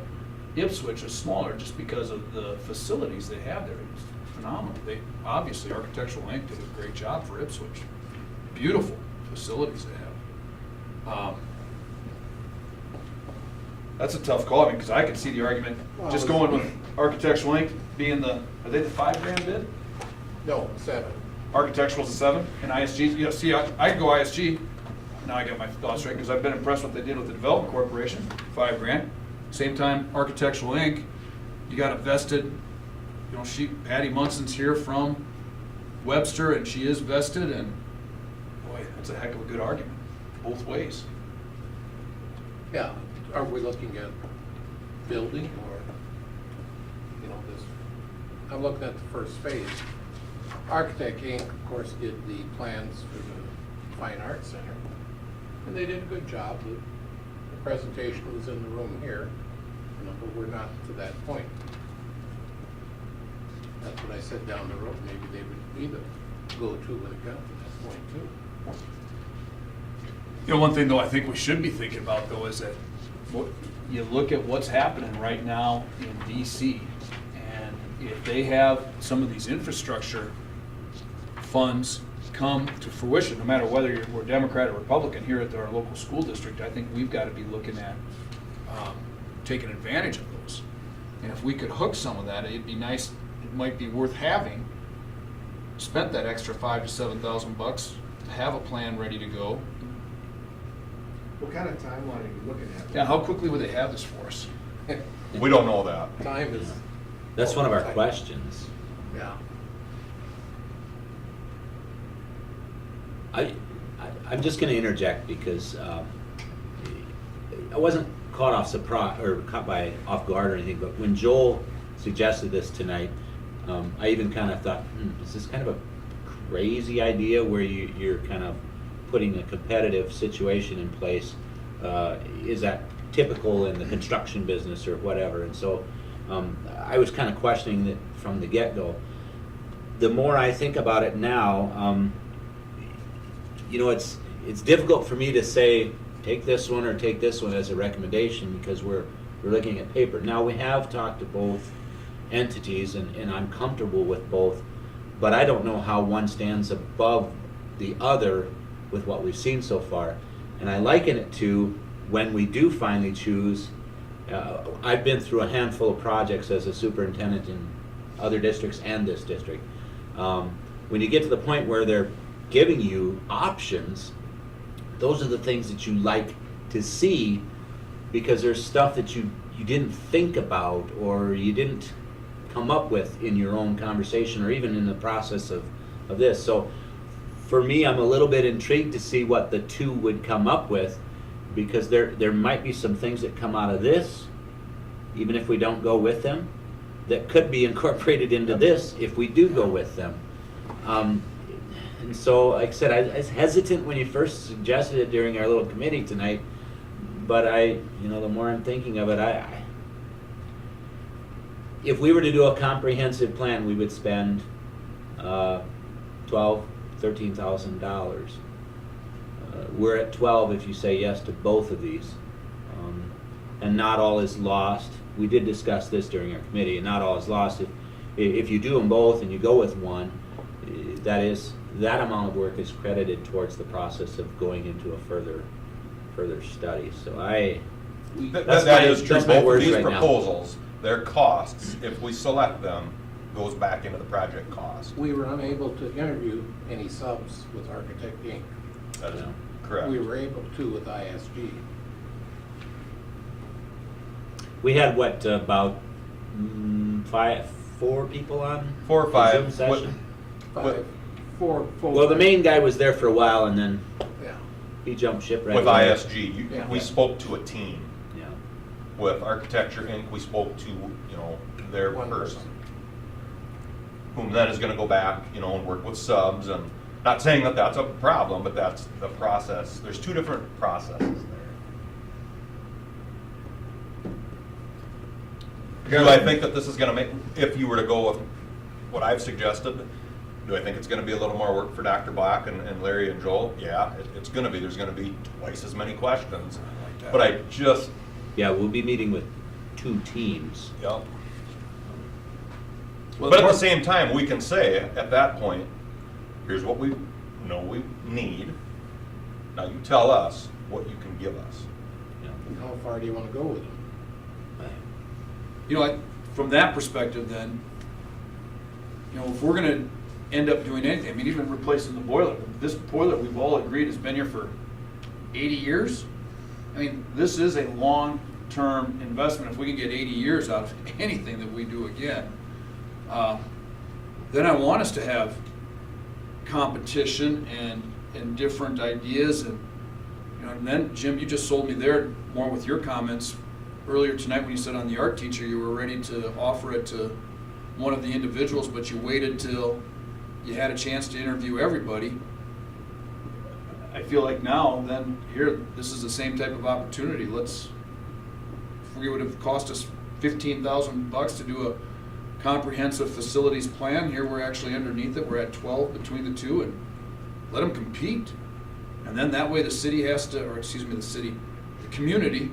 Ipswich is smaller just because of the facilities they have there. It's phenomenal. They, obviously, Architectural Inc. did a great job for Ipswich. Beautiful facilities they have. That's a tough call, I mean, because I can see the argument, just going with Architectural Inc. being the, are they the $5,000 bid? No, 7. Architectural's a 7, and ISG, you know, see, I go ISG, now I got my thoughts right, because I've been impressed with what they did with the Development Corporation, $5,000. Same time, Architectural Inc., you got a vested, you know, Patty Munson's here from Webster, and she is vested, and boy, that's a heck of a good argument, both ways. Yeah, are we looking at building or, you know, this, I'm looking at the first phase. Architect Inc., of course, did the plans for the Fine Arts Center, and they did a good job. The presentation was in the room here, you know, but we're not to that point. That's what I said down the road, maybe they would be the go-to when it got to that point too. You know, one thing though I think we should be thinking about though is that you look at what's happening right now in DC, and if they have some of these infrastructure funds come to fruition, no matter whether we're Democrat or Republican here at our local school district, I think we've got to be looking at taking advantage of those. And if we could hook some of that, it'd be nice. It might be worth having spent that extra $5,000 to $7,000 to have a plan ready to go. What kind of timeline are you looking at? Yeah, how quickly would they have this for us? We don't know that. Time is. That's one of our questions. Yeah. I'm just going to interject because I wasn't caught off surprise or caught by off guard or anything, but when Joel suggested this tonight, I even kind of thought, is this kind of a crazy idea where you're kind of putting a competitive situation in place? Is that typical in the construction business or whatever? And so I was kind of questioning it from the get-go. The more I think about it now, you know, it's difficult for me to say take this one or take this one as a recommendation because we're looking at paper. Now we have talked to both entities and I'm comfortable with both, but I don't know how one stands above the other with what we've seen so far. And I liken it to when we do finally choose, I've been through a handful of projects as a superintendent in other districts and this district. When you get to the point where they're giving you options, those are the things that you like to see because there's stuff that you didn't think about or you didn't come up with in your own conversation or even in the process of this. So for me, I'm a little bit intrigued to see what the two would come up with because there might be some things that come out of this, even if we don't go with them, that could be incorporated into this if we do go with them. And so, like I said, I was hesitant when you first suggested it during our little committee tonight, but the more I'm thinking of it, if we were to do a comprehensive plan, we would spend $13,000. We're at 12 if you say yes to both of these, and not all is lost. We did discuss this during our committee, and not all is lost. If you do them both and you go with one, that amount of work is credited towards the process of going into a further study. So that is true. Both of these right proposals, their costs, if we select them, goes back into the project cost. We were unable to interview any subs with Architect Inc. That is correct. We were able to with ISG. We had about 4 people on 4 or 5 the Zoom session? 4. Well, the main guy was there for a while, and then yeah, he jumped ship right with away. ISG. We spoke to a team. Yeah. With Architecture Inc., we spoke to their one person, whom then is going to go back, and work with subs and Not saying that that's a problem, but that's the process. There's two different processes there. Do I think that this is gonna make, if you were to go with what I've suggested, do I think it's gonna be a little more work for Dr. Bach and Larry and Joel? Yeah, it's gonna be. There's gonna be twice as many questions. But I just... Yeah, we'll be meeting with 2 teams. Yep. But at the same time, we can say, at that point, here's what we know we need. Now you tell us what you can give us. How far do you want to go with them? You know, from that perspective then, you know, if we're gonna end up doing anything, I mean, even replacing the boiler, this boiler we've all agreed has been here for 80 years. I mean, this is a long-term investment. If we can get 80 years out of anything that we do again, then I want us to have competition and different ideas. And, you know, and then, Jim, you just sold me there more with your comments earlier tonight when you said on the art teacher you were ready to offer it to one of the individuals, but you waited till you had a chance to interview everybody. I feel like now, then, here, this is the same type of opportunity. If we would have cost us $15,000 to do a comprehensive facilities plan, here we're actually underneath it. We're at 12 between the two, and let them compete. And then that way the city has to, or excuse me, the community,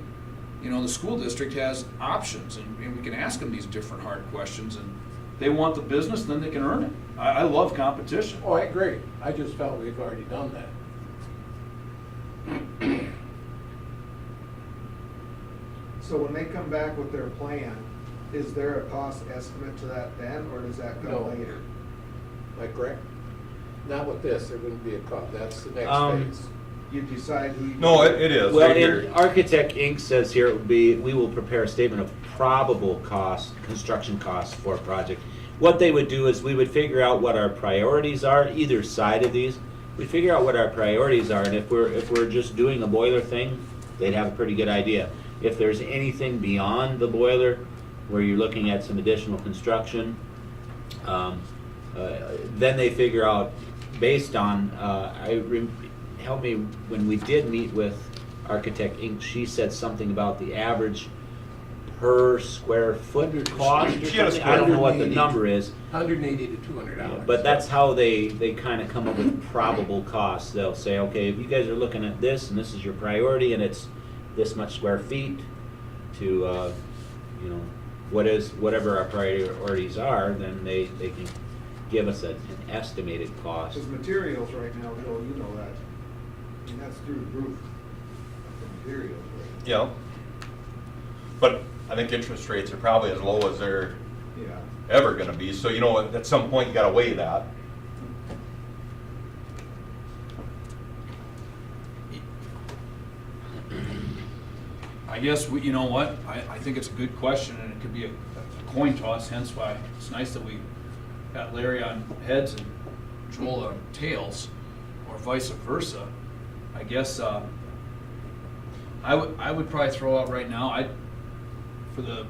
you know, the school district has options, and we can ask them these different hard questions, and they want the business, then they can earn it. I love competition. Oh, I agree. I just felt we've already done that. So when they come back with their plan, is there a cost estimate to that then, or does that come later? Am I correct? Not with this, there wouldn't be a cost. That's the next phase. You decide who you... No, it is. Well, right here. and Architect Inc. says here it would be, we will prepare a statement of probable cost, construction costs for a project. What they would do is we would figure out what our priorities are, either side of these. We figure out what our priorities are, and if we're just doing a boiler thing, they'd have a pretty good idea. If there's anything beyond the boiler, where you're looking at some additional construction, then they figure out based on, help me, when we did meet with Architect Inc., she said something about the average per square foot cost or something. I don't know what the number is. $180 to $200. But that's how they kind of come up with probable costs. They'll say, okay, if you guys are looking at this and this is your priority and it's this much square feet to, you know, whatever our priorities are, then they can give us an estimated cost. Because materials right now, Joel, you know that. I mean, that's through the roof. The materials right now. Yeah. But I think interest rates are probably as low as they're Yeah. ever going to be. So, you know, at some point you got to weigh that. I guess, you know what, I think it's a good question, and it could be a coin toss, hence why it's nice that we got Larry on heads and Joel on tails, or vice versa. I guess I would probably throw out right now, for the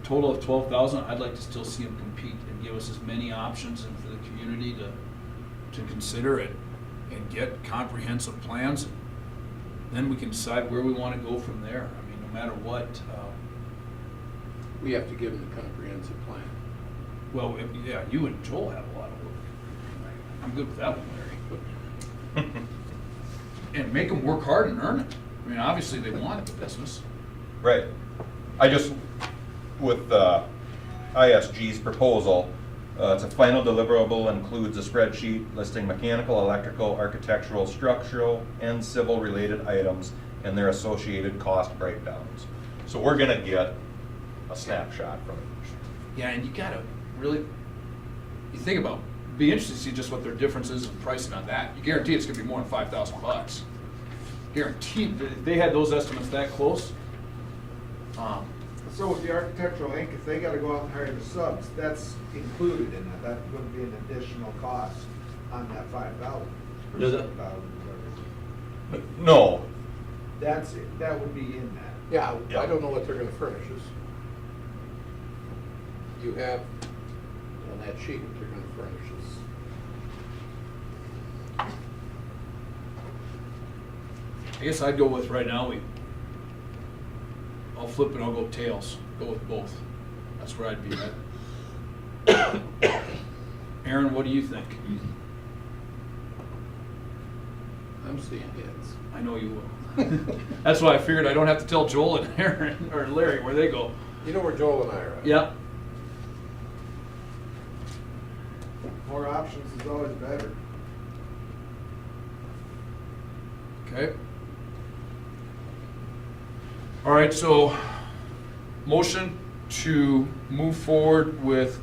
total of 12,000, I'd like to still see them compete and give us as many options, and for the community to consider it and get comprehensive plans. Then we can decide where we want to go from there. I mean, no matter what. We have to give them the comprehensive plan. Well, yeah, you and Joel have a lot of work. I'm good with that one, Larry. And make them work hard and earn it. I mean, obviously they want the business. Right. I just, with ISG's proposal, it's a final deliverable, includes a spreadsheet listing mechanical, electrical, architectural, structural, and civil related items and their associated cost breakdowns. So we're going to get a snapshot from each. Yeah, and you gotta really, you think about, be interested to see just what their difference is in pricing on that. You guarantee it's gonna be more than $5,000. Guaranteed, if they had those estimates that close. So with the Architectural Inc., if they gotta go out and hire the subs, that's included in that. That wouldn't be an additional cost on that 5,000 or No, 7,000, whatever. No. That's it. That would be in that. Yeah, I don't know what they're gonna furnish us. You have on that sheet what they're gonna furnish us. I guess I'd go with right now, I'll flip and I'll go tails. Go with both. That's where I'd be at. Aaron, what do you think? I'm seeing heads. I know you will. That's why I figured I don't have to tell Joel and Aaron or Larry where they go. You know where Joel and I are at? Yep. More options is always better. Okay. All right, so motion to move forward with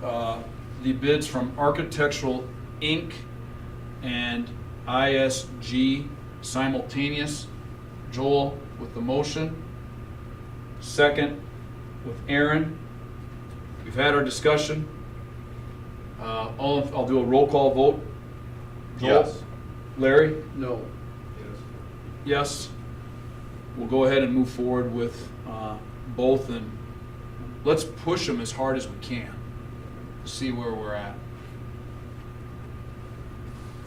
the bids from Architectural Inc. and ISG simultaneous. Joel with the motion. Second with Aaron. We've had our discussion. I'll do a roll call vote. Joel? Yes. Larry? No. Yes. We'll go ahead and move forward with both, and let's push them as hard as we can to see where we're at.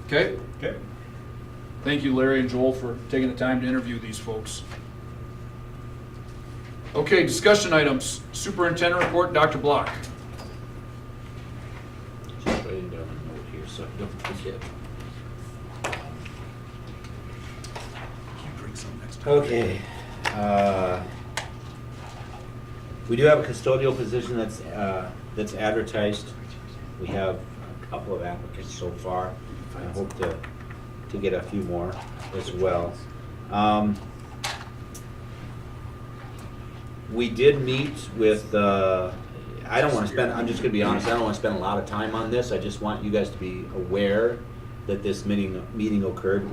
Okay? Okay. Thank you, Larry and Joel, for taking the time to interview these folks. Okay, discussion items. Superintendent report, Dr. Block. Just writing down a note here so I don't forget. Drink some next time. Okay. We do have a custodial position that's advertised. We have a couple of applicants so far. I hope to get a few more as well. We did meet with, I don't want to spend, I'm just going to be honest, I don't want to spend a lot of time on this. I just want you guys to be aware that this meeting occurred.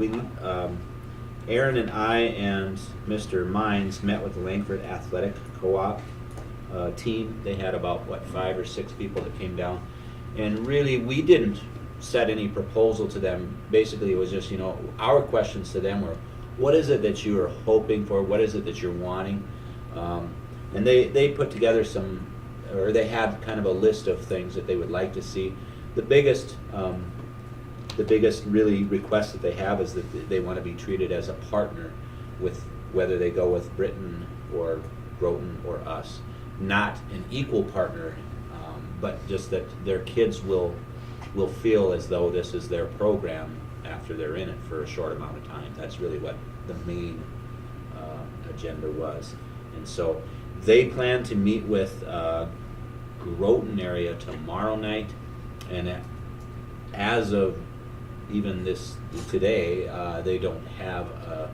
Aaron and I and Mr. Mines met with the Langford Athletic Co-op team. They had about, 5 or 6 people that came down. And really, we didn't set any proposal to them. Basically, it was just, our questions to them were, what is it that you are hoping for? What is it that you're wanting? And they put together they had kind of a list of things that they would like to see. The biggest really request that they have is that they want to be treated as a partner with whether they go with Britain or Groton or us. Not an equal partner, but just that their kids will feel as though this is their program after they're in it for a short amount of time. That's really what the main agenda was. And so they plan to meet with Groton area tomorrow night, and as of even today, they don't have a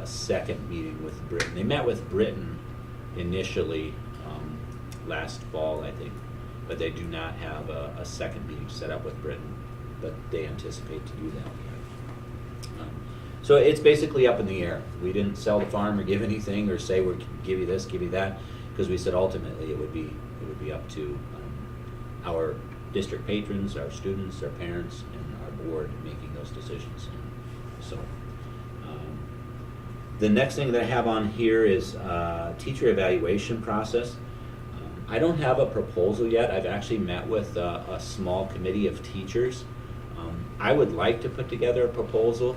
second meeting with Britain. They met with Britain initially last fall, I think, but they do not have a second meeting set up with Britain, but they anticipate to do that. So it's basically up in the air. We didn't sell the farm or give anything or say we'll give you this, give you that, because we said ultimately it would be up to our district patrons, our students, our parents, and our board making those decisions. So the next thing that I have on here is teacher evaluation process. I don't have a proposal yet. I've actually met with a small committee of teachers. I would like to put together a proposal,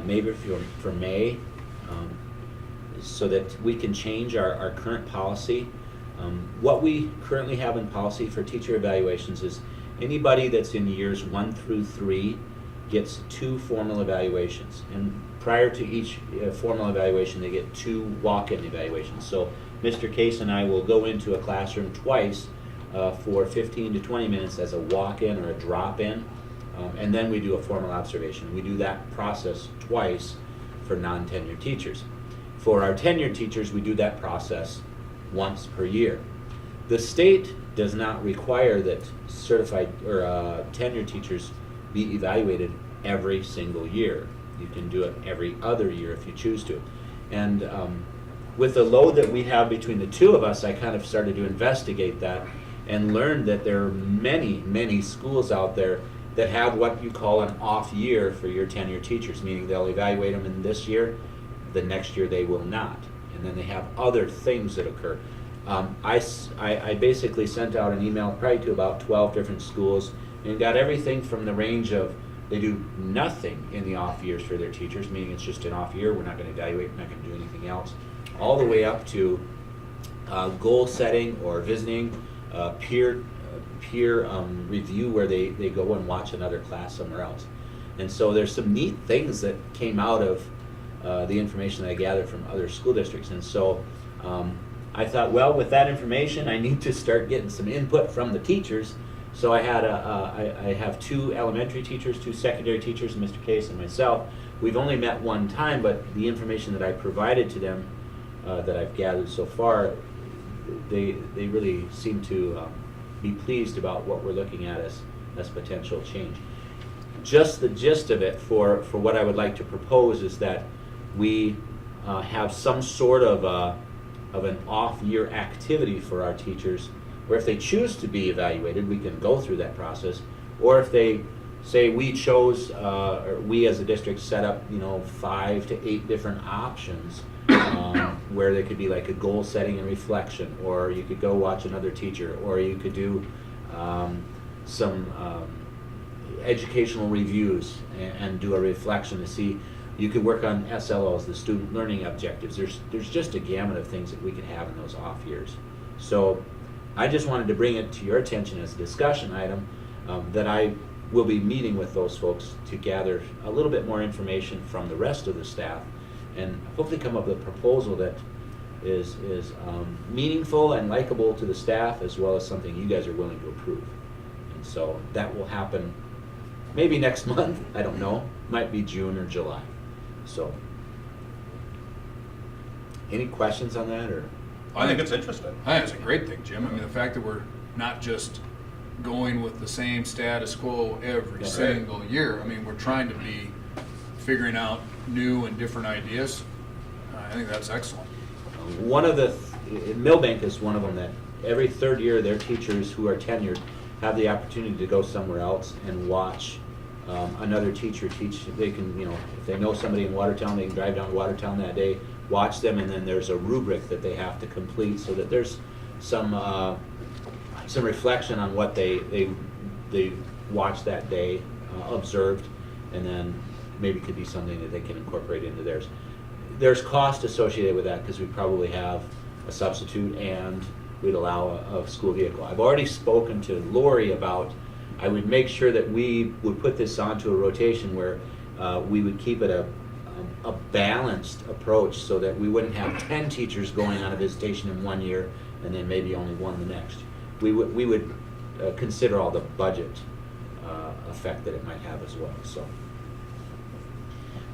maybe for May, so that we can change our current policy. What we currently have in policy for teacher evaluations is anybody that's in years 1 through 3 gets 2 formal evaluations. And prior to each formal evaluation, they get 2 walk-in evaluations. So Mr. Case and I will go into a classroom twice for 15 to 20 minutes as a walk-in or a drop-in. And then we do a formal observation. We do that process twice for non-tenured teachers. For our tenured teachers, we do that process once per year. The state does not require that certified or tenured teachers be evaluated every single year. You can do it every other year if you choose to. And with the load that we have between the two of us, I kind of started to investigate that and learned that there are many, many schools out there that have what you call an off year for your tenured teachers, meaning they'll evaluate them in this year, the next year they will not. And then they have other things that occur. I basically sent out an email probably to about 12 different schools and got everything from the range of They do nothing in the off years for their teachers, meaning it's just an off year, we're not going to evaluate, we're not going to do anything else, all the way up to goal setting or visiting, peer review where they go and watch another class somewhere else. And so there's some neat things that came out of the information that I gathered from other school districts. And so I thought, well, with that information, I need to start getting some input from the teachers. So I had I have 2 elementary teachers, 2 secondary teachers, Mr. Case and myself. We've only met one time, but the information that I provided to them that I've gathered so far, they really seem to be pleased about what we're looking at as potential change. Just the gist of it for what I would like to propose is that we have some sort of an off-year activity for our teachers, where if they choose to be evaluated, we can go through that process, or if they say we chose, or we as a district set up, 5 to 8 different options, where they could be like a goal setting and reflection, or you could go watch another teacher, or you could do some educational reviews and do a reflection to see. You could work on SLOs, the student learning objectives. There's just a gamut of things that we could have in those off years. So I just wanted to bring it to your attention as a discussion item, that I will be meeting with those folks to gather a little bit more information from the rest of the staff, and hopefully come up with a proposal that is meaningful and likable to the staff, as well as something you guys are willing to approve. And so that will happen maybe next month, I don't know, might be June or July. So, any questions on that, or? I think it's interesting. I think it's a great thing, Jim. I mean, the fact that we're not just going with the same status quo every single year. I mean, we're trying to be figuring out new and different ideas. I think that's excellent. One of the, Millbank is one of them, that every third year their teachers who are tenured have the opportunity to go somewhere else and watch another teacher teach. They can, if they know somebody in Watertown, they can drive down to Watertown that day, watch them, and then there's a rubric that they have to complete, so that there's some reflection on what they watched that day, observed, and then maybe could be something that they can incorporate into theirs. There's cost associated with that, because we probably have a substitute and we'd allow a school vehicle. I've already spoken to Lori about, I would make sure that we would put this onto a rotation where we would keep it a balanced approach, so that we wouldn't have 10 teachers going on a visitation in one year and then maybe only one the next. We would consider all the budget effect that it might have as well. So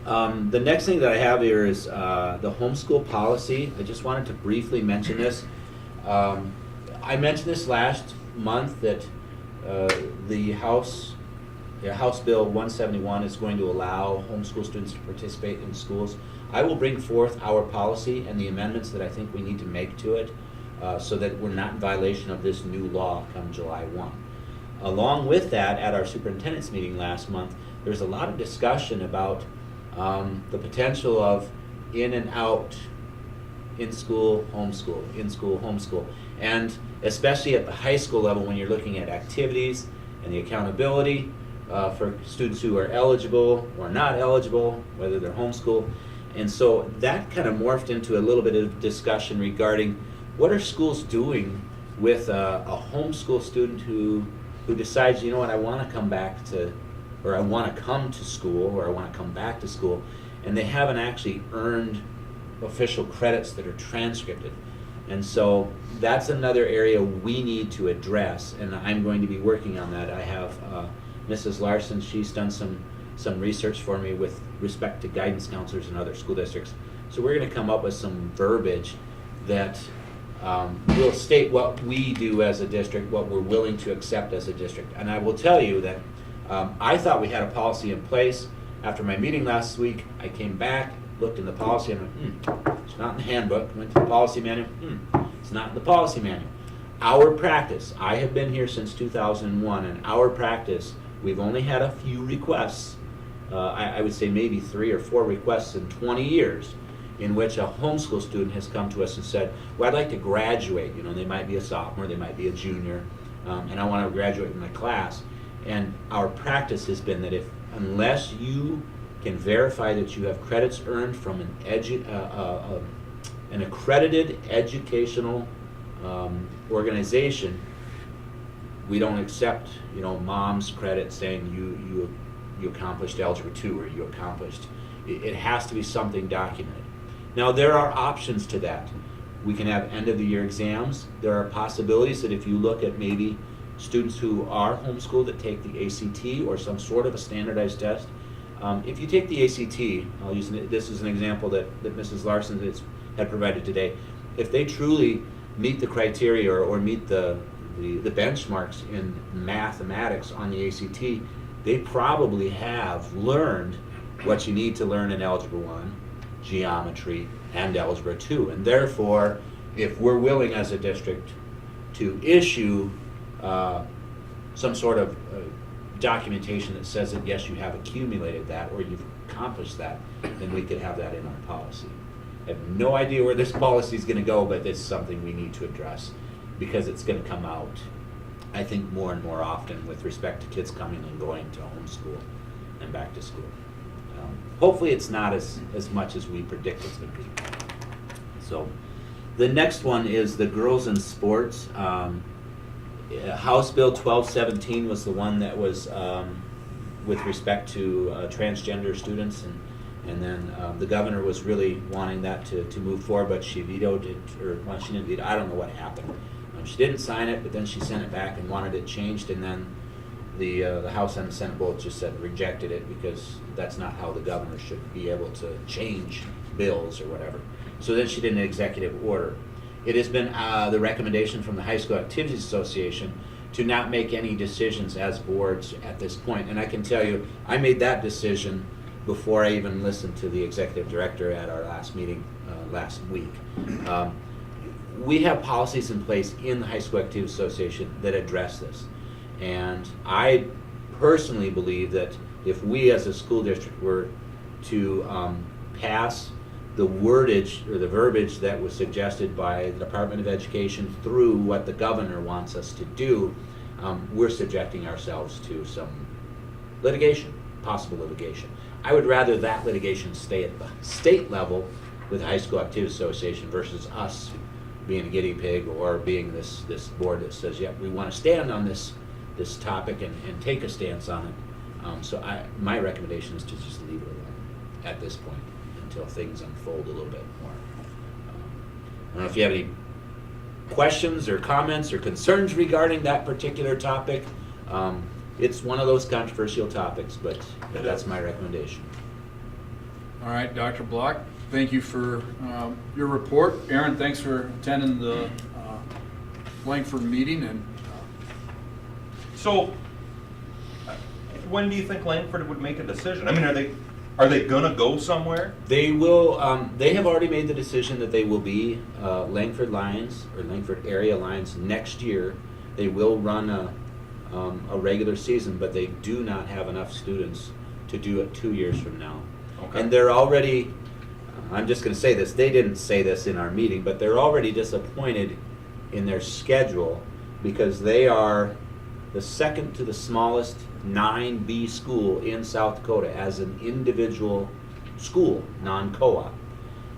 the next thing that I have here is the homeschool policy. I just wanted to briefly mention this. I mentioned this last month, that the House Bill 171 is going to allow homeschool students to participate in schools. I will bring forth our policy and the amendments that I think we need to make to it, so that we're not in violation of this new law come July 1. Along with that, at our superintendent's meeting last month, there's a lot of discussion about the potential of in and out, in-school, homeschool, in-school, homeschool. And especially at the high school level, when you're looking at activities and the accountability for students who are eligible or not eligible, whether they're homeschooled. And so that kind of morphed into a little bit of discussion regarding what are schools doing with a homeschool student who decides, I want to come back to, or I want to come to school, or I want to come back to school, and they haven't actually earned official credits that are transcripted. And so that's another area we need to address, and I'm going to be working on that. I have Mrs. Larson, she's done some research for me with respect to guidance counselors in other school districts. So we're going to come up with some verbiage that will state what we do as a district, what we're willing to accept as a district. And I will tell you that I thought we had a policy in place. After my meeting last week, I came back, looked in the policy, and went, it's not in the handbook. Went to the policy manual, it's not in the policy manual. Our practice, I have been here since 2001, and our practice, we've only had a few requests, I would say maybe 3 or 4 requests in 20 years, in which a homeschool student has come to us and said, well, I'd like to graduate. They might be a sophomore, they might be a junior, and I want to graduate in my class. And our practice has been that if unless you can verify that you have credits earned from an accredited educational organization, we don't accept, mom's credit saying you accomplished Algebra 2 or you accomplished. It has to be something documented. Now, there are options to that. We can have end-of-the-year exams. There are possibilities that if you look at maybe students who are homeschooled that take the ACT or some sort of a standardized test. If you take the ACT, I'll use this as an example that Mrs. Larson had provided today. If they truly meet the criteria or meet the benchmarks in mathematics on the ACT, they probably have learned what you need to learn in Algebra 1, geometry, and Algebra 2. And therefore, if we're willing as a district to issue some sort of documentation that says that yes, you have accumulated that or you've accomplished that, then we could have that in our policy. I have no idea where this policy is going to go, but it's something we need to address because it's going to come out, I think, more and more often with respect to kids coming and going to homeschool and back to school. Hopefully it's not as much as we predict it's going to be. So the next one is the girls in sports. House Bill 1217 was the one that was with respect to transgender students, and then the governor was really wanting that to move forward, but she vetoed it, she didn't veto. I don't know what happened. She didn't sign it, but then she sent it back and wanted it changed, and then the House and the Senate both just said rejected it because that's not how the governor should be able to change bills or whatever. So then she did an executive order. It has been the recommendation from the High School Activities Association to not make any decisions as boards at this point. And I can tell you, I made that decision before I even listened to the executive director at our last meeting last week. We have policies in place in the High School Activities Association that address this. And I personally believe that if we as a school district were to pass the wordage or the verbiage that was suggested by the Department of Education through what the governor wants us to do, we're subjecting ourselves to some litigation, possible litigation. I would rather that litigation stay at the state level with the High School Activities Association versus us being a guinea pig or being this board that says, yeah, we want to stand on this topic and take a stance on it. So my recommendation is to just leave it alone at this point until things unfold a little bit more. I don't know if you have any questions or comments or concerns regarding that particular topic. It's one of those controversial topics, but that's my recommendation. All right, Dr. Block, thank you for your report. Aaron, thanks for attending the Langford meeting. And so, when do you think Langford would make a decision? I mean, are they gonna go somewhere? They will. They have already made the decision that they will be Langford Lions or Langford area Lions next year. They will run a regular season, but they do not have enough students to do it 2 years from now. Okay. And they're already. I'm just going to say this. They didn't say this in our meeting, but they're already disappointed in their schedule because they are the second to the smallest 9B school in South Dakota as an individual school, non-co-op.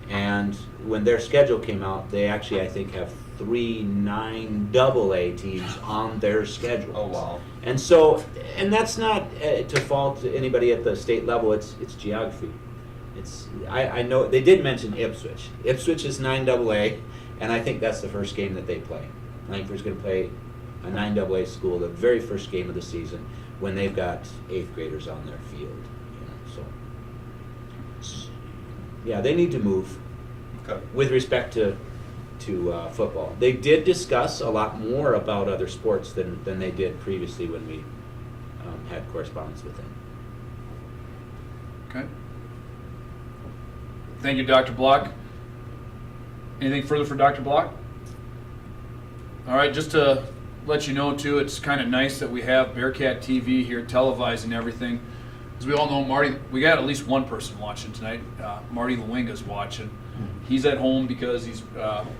And when their schedule came out, they actually, I think, have 3 9AA teams on their schedule. Oh, wow. And so, and that's not to fault anybody at the state level, it's geography. I know they did mention Ipswich. Ipswich is 9AA, and I think that's the first game that they play. Langford's going to play a 9AA school, the very first game of the season, when they've got 8th graders on their field. So yeah, they need to move. Okay. With respect to football. They did discuss a lot more about other sports than they did previously when we had correspondence with them. Okay. Thank you, Dr. Block. Anything further for Dr. Block? All right, just to let you know, too, it's kind of nice that we have Bearcat TV here televising everything. As we all know, Marty, we got at least one person watching tonight. Marty Lewinga's watching. He's at home because he's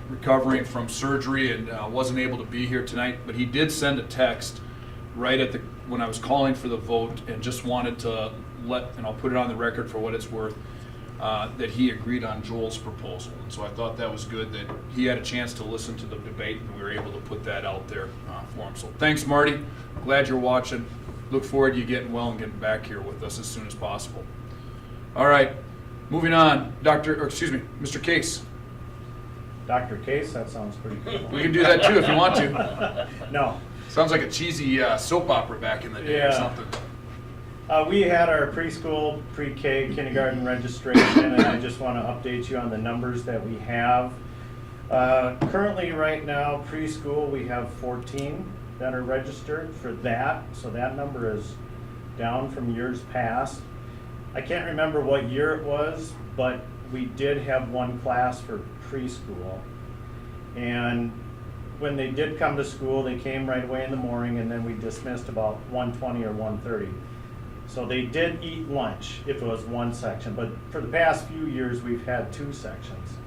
recovering from surgery and wasn't able to be here tonight, but he did send a text right at when I was calling for the vote and just wanted to and I'll put it on the record for what it's worth, that he agreed on Joel's proposal. And so I thought that was good that he had a chance to listen to the debate and we were able to put that out there for him. So thanks, Marty. Glad you're watching. Look forward to you getting well and getting back here with us as soon as possible. All right, moving on. Mr. Case. Dr. Case, that sounds pretty cool. We can do that too if you want to. No. Sounds like a cheesy soap opera back in the day or something. We had our preschool, pre-K, kindergarten registration, and I just want to update you on the numbers that we have. Currently, right now, preschool, we have 14 that are registered for that, so that number is down from years past. I can't remember what year it was, but we did have one class for preschool, and when they did come to school, they came right away in the morning, and then we dismissed about 1:20 or 1:30. So they did eat lunch if it was one section, but for the past few years, we've had 2 sections.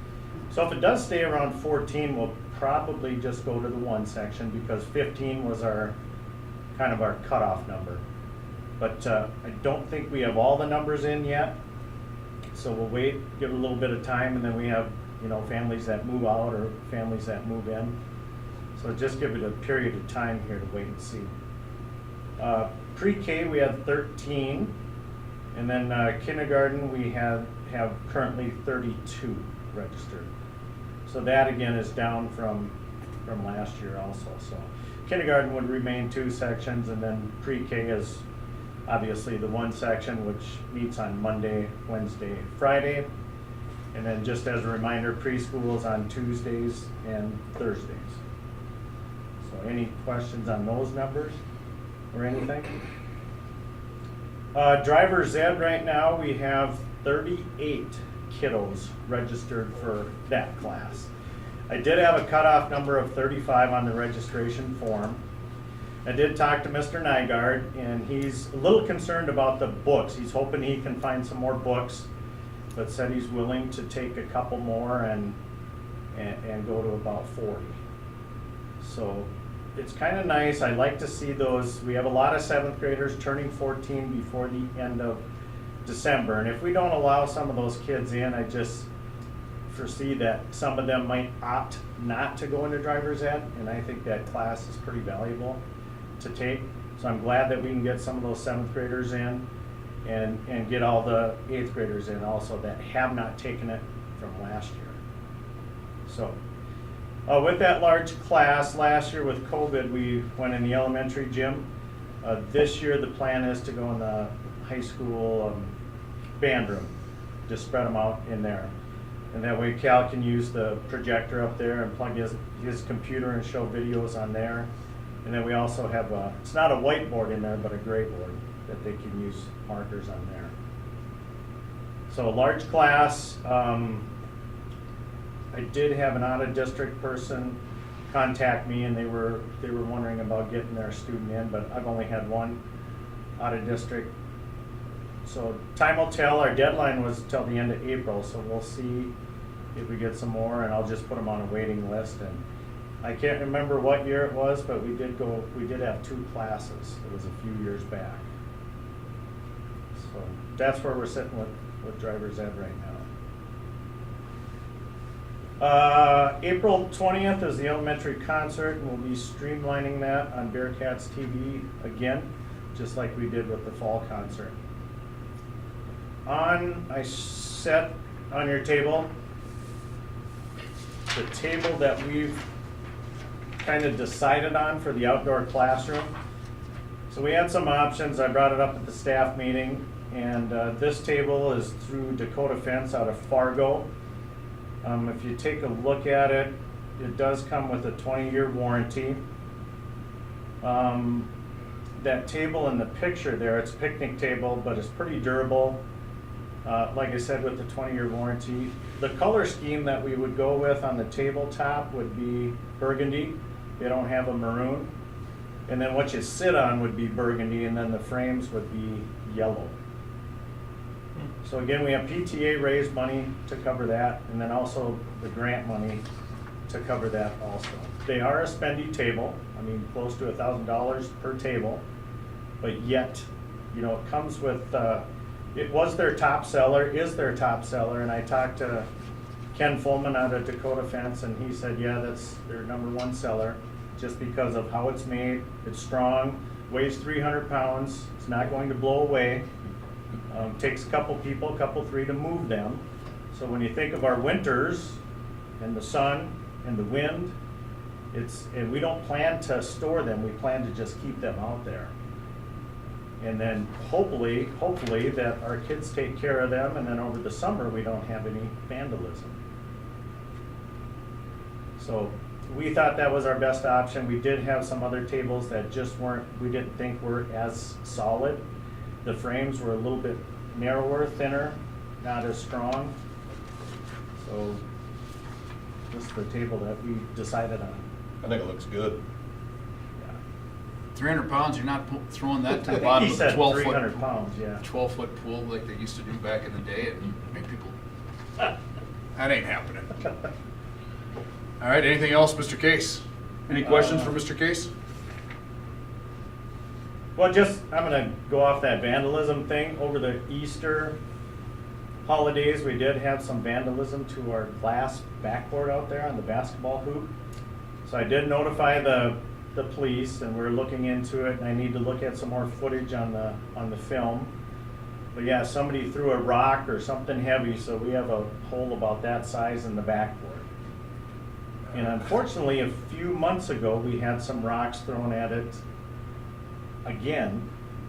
So if it does stay around 14, we'll probably just go to the one section because 15 was our kind of our cutoff number. But I don't think we have all the numbers in yet. So we'll wait, give it a little bit of time, and then we have, families that move out or families that move in. So just give it a period of time here to wait and see. Pre-K we had 13, and then kindergarten we have currently 32 registered. So that again is down from last year also. So kindergarten would remain 2 sections, and then pre-K is obviously the one section which meets on Monday, Wednesday, Friday. And then just as a reminder, preschool is on Tuesdays and Thursdays. So any questions on those numbers or anything? Driver's ed right now, we have 38 kiddos registered for that class. I did have a cutoff number of 35 on the registration form. I did talk to Mr. Nygaard, and he's a little concerned about the books. He's hoping he can find some more books, but said he's willing to take a couple more and go to about 40. So it's kind of nice. I like to see those. We have a lot of 7th graders turning 14 before the end of December, and if we don't allow some of those kids in, I just foresee that some of them might opt not to go into driver's ed, and I think that class is pretty valuable to take. So I'm glad that we can get some of those 7th graders in and get all the 8th graders in also that have not taken it from last year. So with that large class, last year with COVID, we went in the elementary gym. This year the plan is to go in the high school band room, just spread them out in there. And that way Cal can use the projector up there and plug his computer and show videos on there. And then we also have it's not a whiteboard in there, but a gray board that they can use markers on there. So a large class. I did have an out-of-district person contact me, and they were wondering about getting their student in, but I've only had one out-of-district. So time will tell. Our deadline was till the end of April, so we'll see if we get some more, and I'll just put them on a waiting list. And I can't remember what year it was, but we did have 2 classes. It was a few years back. So that's where we're sitting with driver's ed right now. April 20th is the elementary concert, and we'll be streamlining that on Bearcats TV again, just like we did with the fall concert. I set on your table the table that we've kind of decided on for the outdoor classroom. So we had some options. I brought it up at the staff meeting, and this table is through Dakota Fence out of Fargo. If you take a look at it, it does come with a 20-year warranty. That table in the picture there, it's a picnic table, but it's pretty durable. Like I said, with the 20-year warranty. The color scheme that we would go with on the tabletop would be burgundy. They don't have a maroon. And then what you sit on would be burgundy, and then the frames would be yellow. So again, we have PTA raised money to cover that, and then also the grant money to cover that also. They are a spendy table. I mean, close to $1,000 per table, but yet, it comes with it was their top seller, is their top seller, and I talked to Ken Fulman out of Dakota Fence, and he said, yeah, that's their #1 seller, just because of how it's made. It's strong, weighs 300 pounds, it's not going to blow away. Takes a couple people, three to move them. So when you think of our winters and the sun and the wind, and we don't plan to store them, we plan to just keep them out there. And then hopefully that our kids take care of them, and then over the summer we don't have any vandalism. So we thought that was our best option. We did have some other tables that just we didn't think were as solid. The frames were a little bit narrower, thinner, not as strong. So this is the table that we decided on. I think it looks good. 300 pounds, you're not throwing that to the bottom of the 12-foot 300 pounds, yeah. 12-foot pool like they used to do back in the day and make people, that ain't happening. All right, anything else, Mr. Case? Any questions for Mr. Case? Well, I'm gonna go off that vandalism thing. Over the Easter holidays, we did have some vandalism to our glass backboard out there on the basketball hoop. So I did notify the police, and we're looking into it, and I need to look at some more footage on the film. But yeah, somebody threw a rock or something heavy, so we have a hole about that size in the backboard. And unfortunately, a few months ago, we had some rocks thrown at it again,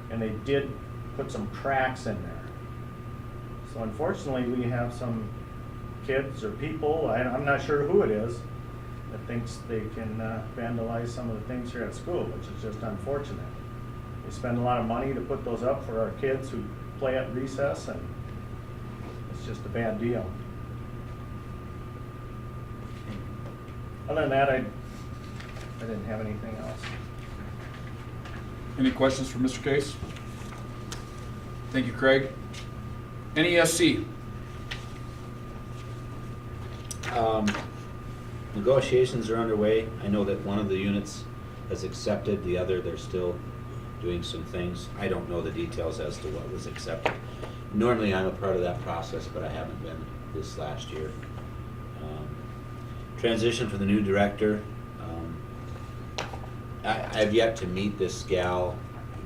and they did put some cracks in there. So unfortunately, we have some kids or people, I'm not sure who it is, that thinks they can vandalize some of the things here at school, which is just unfortunate. We spend a lot of money to put those up for our kids who play at recess, and it's just a bad deal. Other than that, I didn't have anything else. Any questions for Mr. Case? Thank you, Craig. NESC. Negotiations are underway. I know that one of the units has accepted, the other they're still doing some things. I don't know the details as to what was accepted. Normally I'm a part of that process, but I haven't been this last year. Transition for the new director. I've yet to meet this gal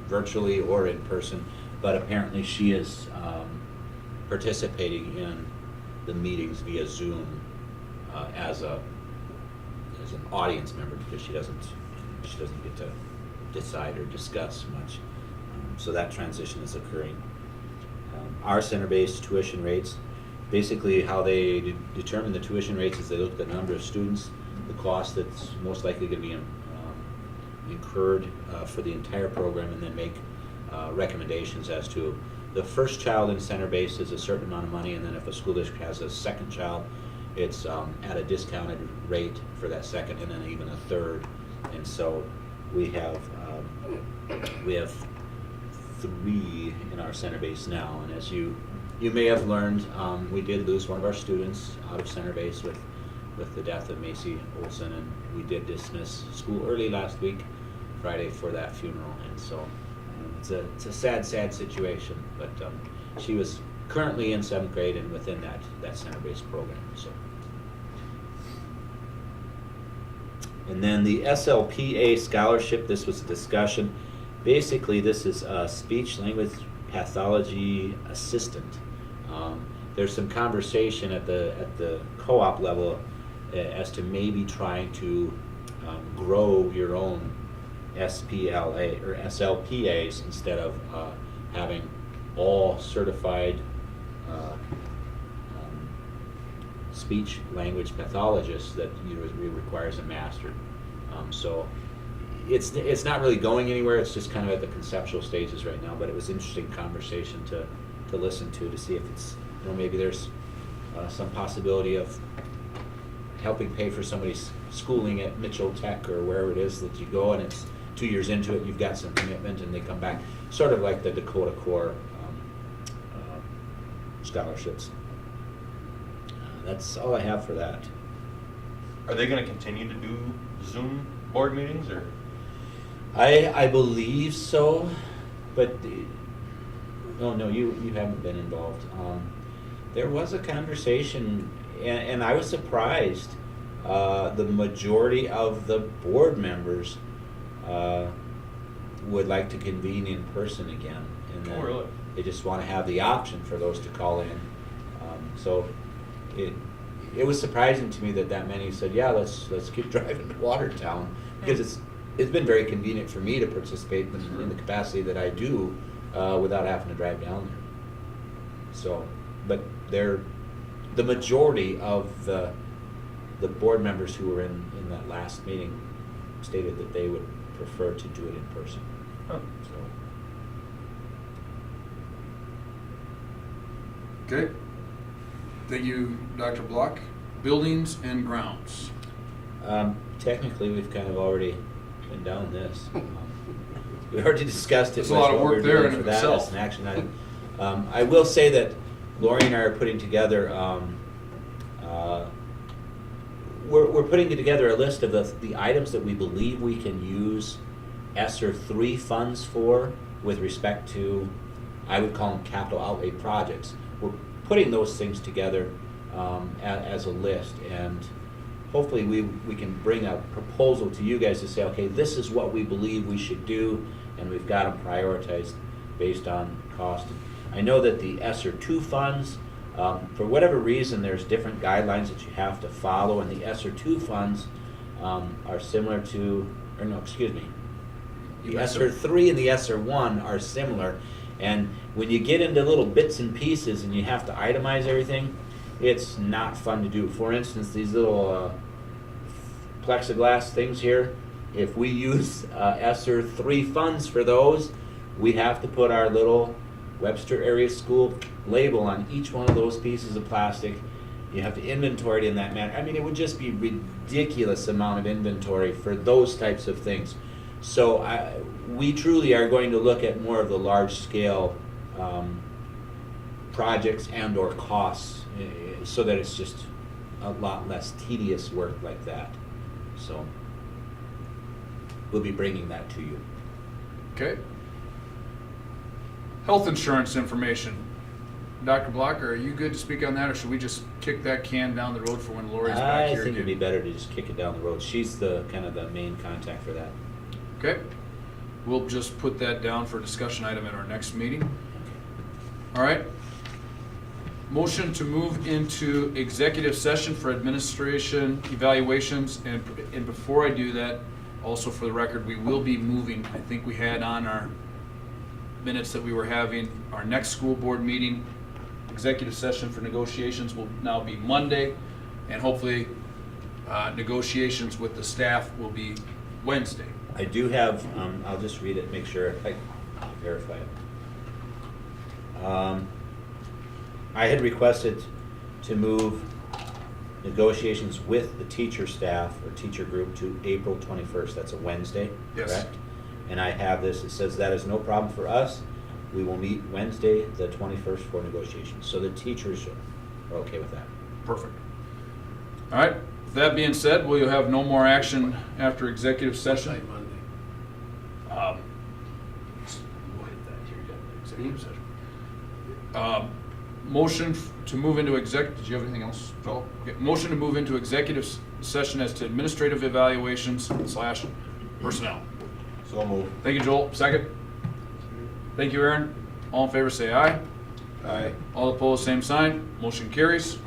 virtually or in person, but apparently she is participating in the meetings via Zoom as an audience member, because she doesn't get to decide or discuss much. So that transition is occurring. Our center-based tuition rates, basically how they determine the tuition rates is they look at the number of students, the cost that's most likely going to be incurred for the entire program, and then make recommendations as to the first child in center base is a certain amount of money, and then if a school district has a second child, it's at a discounted rate for that second, and then even a third. And so we have 3 in our center base now, and as you may have learned, we did lose one of our students out of center base with the death of Macy Olson, and we did dismiss school early last week, Friday, for that funeral. And so it's a sad situation, but she was currently in 7th grade and within that center-based program. So, and then the SLPA scholarship, this was a discussion. Basically, this is a speech language pathology assistant. There's some conversation at the co-op level as to maybe trying to grow your own SPLA or SLPAs instead of having all certified speech language pathologists that requires a master. So it's not really going anywhere. It's just kind of at the conceptual stages right now. But it was interesting conversation to listen to see if it's, maybe there's some possibility of helping pay for somebody's schooling at Mitchell Tech or wherever it is that you go, and it's 2 years into it, you've got some commitment, and they come back, sort of like the Dakota Core scholarships. That's all I have for that. Are they going to continue to do Zoom board meetings, or? I believe so, but Oh, no, you haven't been involved. There was a conversation, and I was surprised. The majority of the board members would like to convene in person again. And then really? They just want to have the option for those to call in. So it was surprising to me that many said, yeah, let's keep driving to Watertown, because it's been very convenient for me to participate in the capacity that I do without having to drive down there. So, but the majority of the board members who were in that last meeting stated that they would prefer to do it in person. Huh. So. Okay. Thank you, Dr. Block. Buildings and grounds. Technically, we've kind of already been down this. We already discussed it. There's a lot of what work we're there doing in for that itself. as an action item. I will say that Lori and I are putting together. We're putting together a list of the items that we believe we can use ESSER 3 funds for with respect to, I would call them capital outlay projects. We're putting those things together as a list, and hopefully we can bring a proposal to you guys to say, okay, this is what we believe we should do, and we've got them prioritized based on cost. I know that the ESSER 2 funds, for whatever reason, there's different guidelines that you have to follow, and the ESSER 2 funds are similar to, or no, excuse me, the ESSER 3 and the ESSER 1 are similar, and when you get into little bits and pieces and you have to itemize everything, it's not fun to do. For instance, these little plexiglass things here, if we use ESSER 3 funds for those, we have to put our little Webster Area School label on each one of those pieces of plastic. You have to inventory it in that manner. I mean, it would just be ridiculous amount of inventory for those types of things. So we truly are going to look at more of the large scale projects and or costs so that it's just a lot less tedious work like that. So we'll be bringing that to you. Okay. Health insurance information. Dr. Blocker, are you good to speak on that, or should we just kick that can down the road for when Lori's back here I think again? it'd be better to just kick it down the road. She's the kind of the main contact for that. Okay. We'll just put that down for a discussion item at our next meeting. All right. Motion to move into executive session for administration evaluations, and before I do that, also for the record, we will be moving. I think we had on our minutes that we were having our next school board meeting. Executive session for negotiations will now be Monday, and hopefully negotiations with the staff will be Wednesday. I do have, I'll just read it, make sure I verify it. I had requested to move negotiations with the teacher staff or teacher group to April 21st. That's a Wednesday, Yes. correct? And I have this, it says that is no problem for us. We will meet Wednesday, the 21st for negotiations. So the teachers are okay with that. Perfect. All right. With that being said, we'll have no more action after executive session. Monday. We'll hit that here, yeah, executive session. Motion to move into did you have anything else, Joel? Okay. Motion to move into executive session as to administrative evaluations / personnel. So moved. Thank you, Joel. Second. Thank you, Aaron. All in favor say aye. Aye. All opposed, same sign. Motion carries.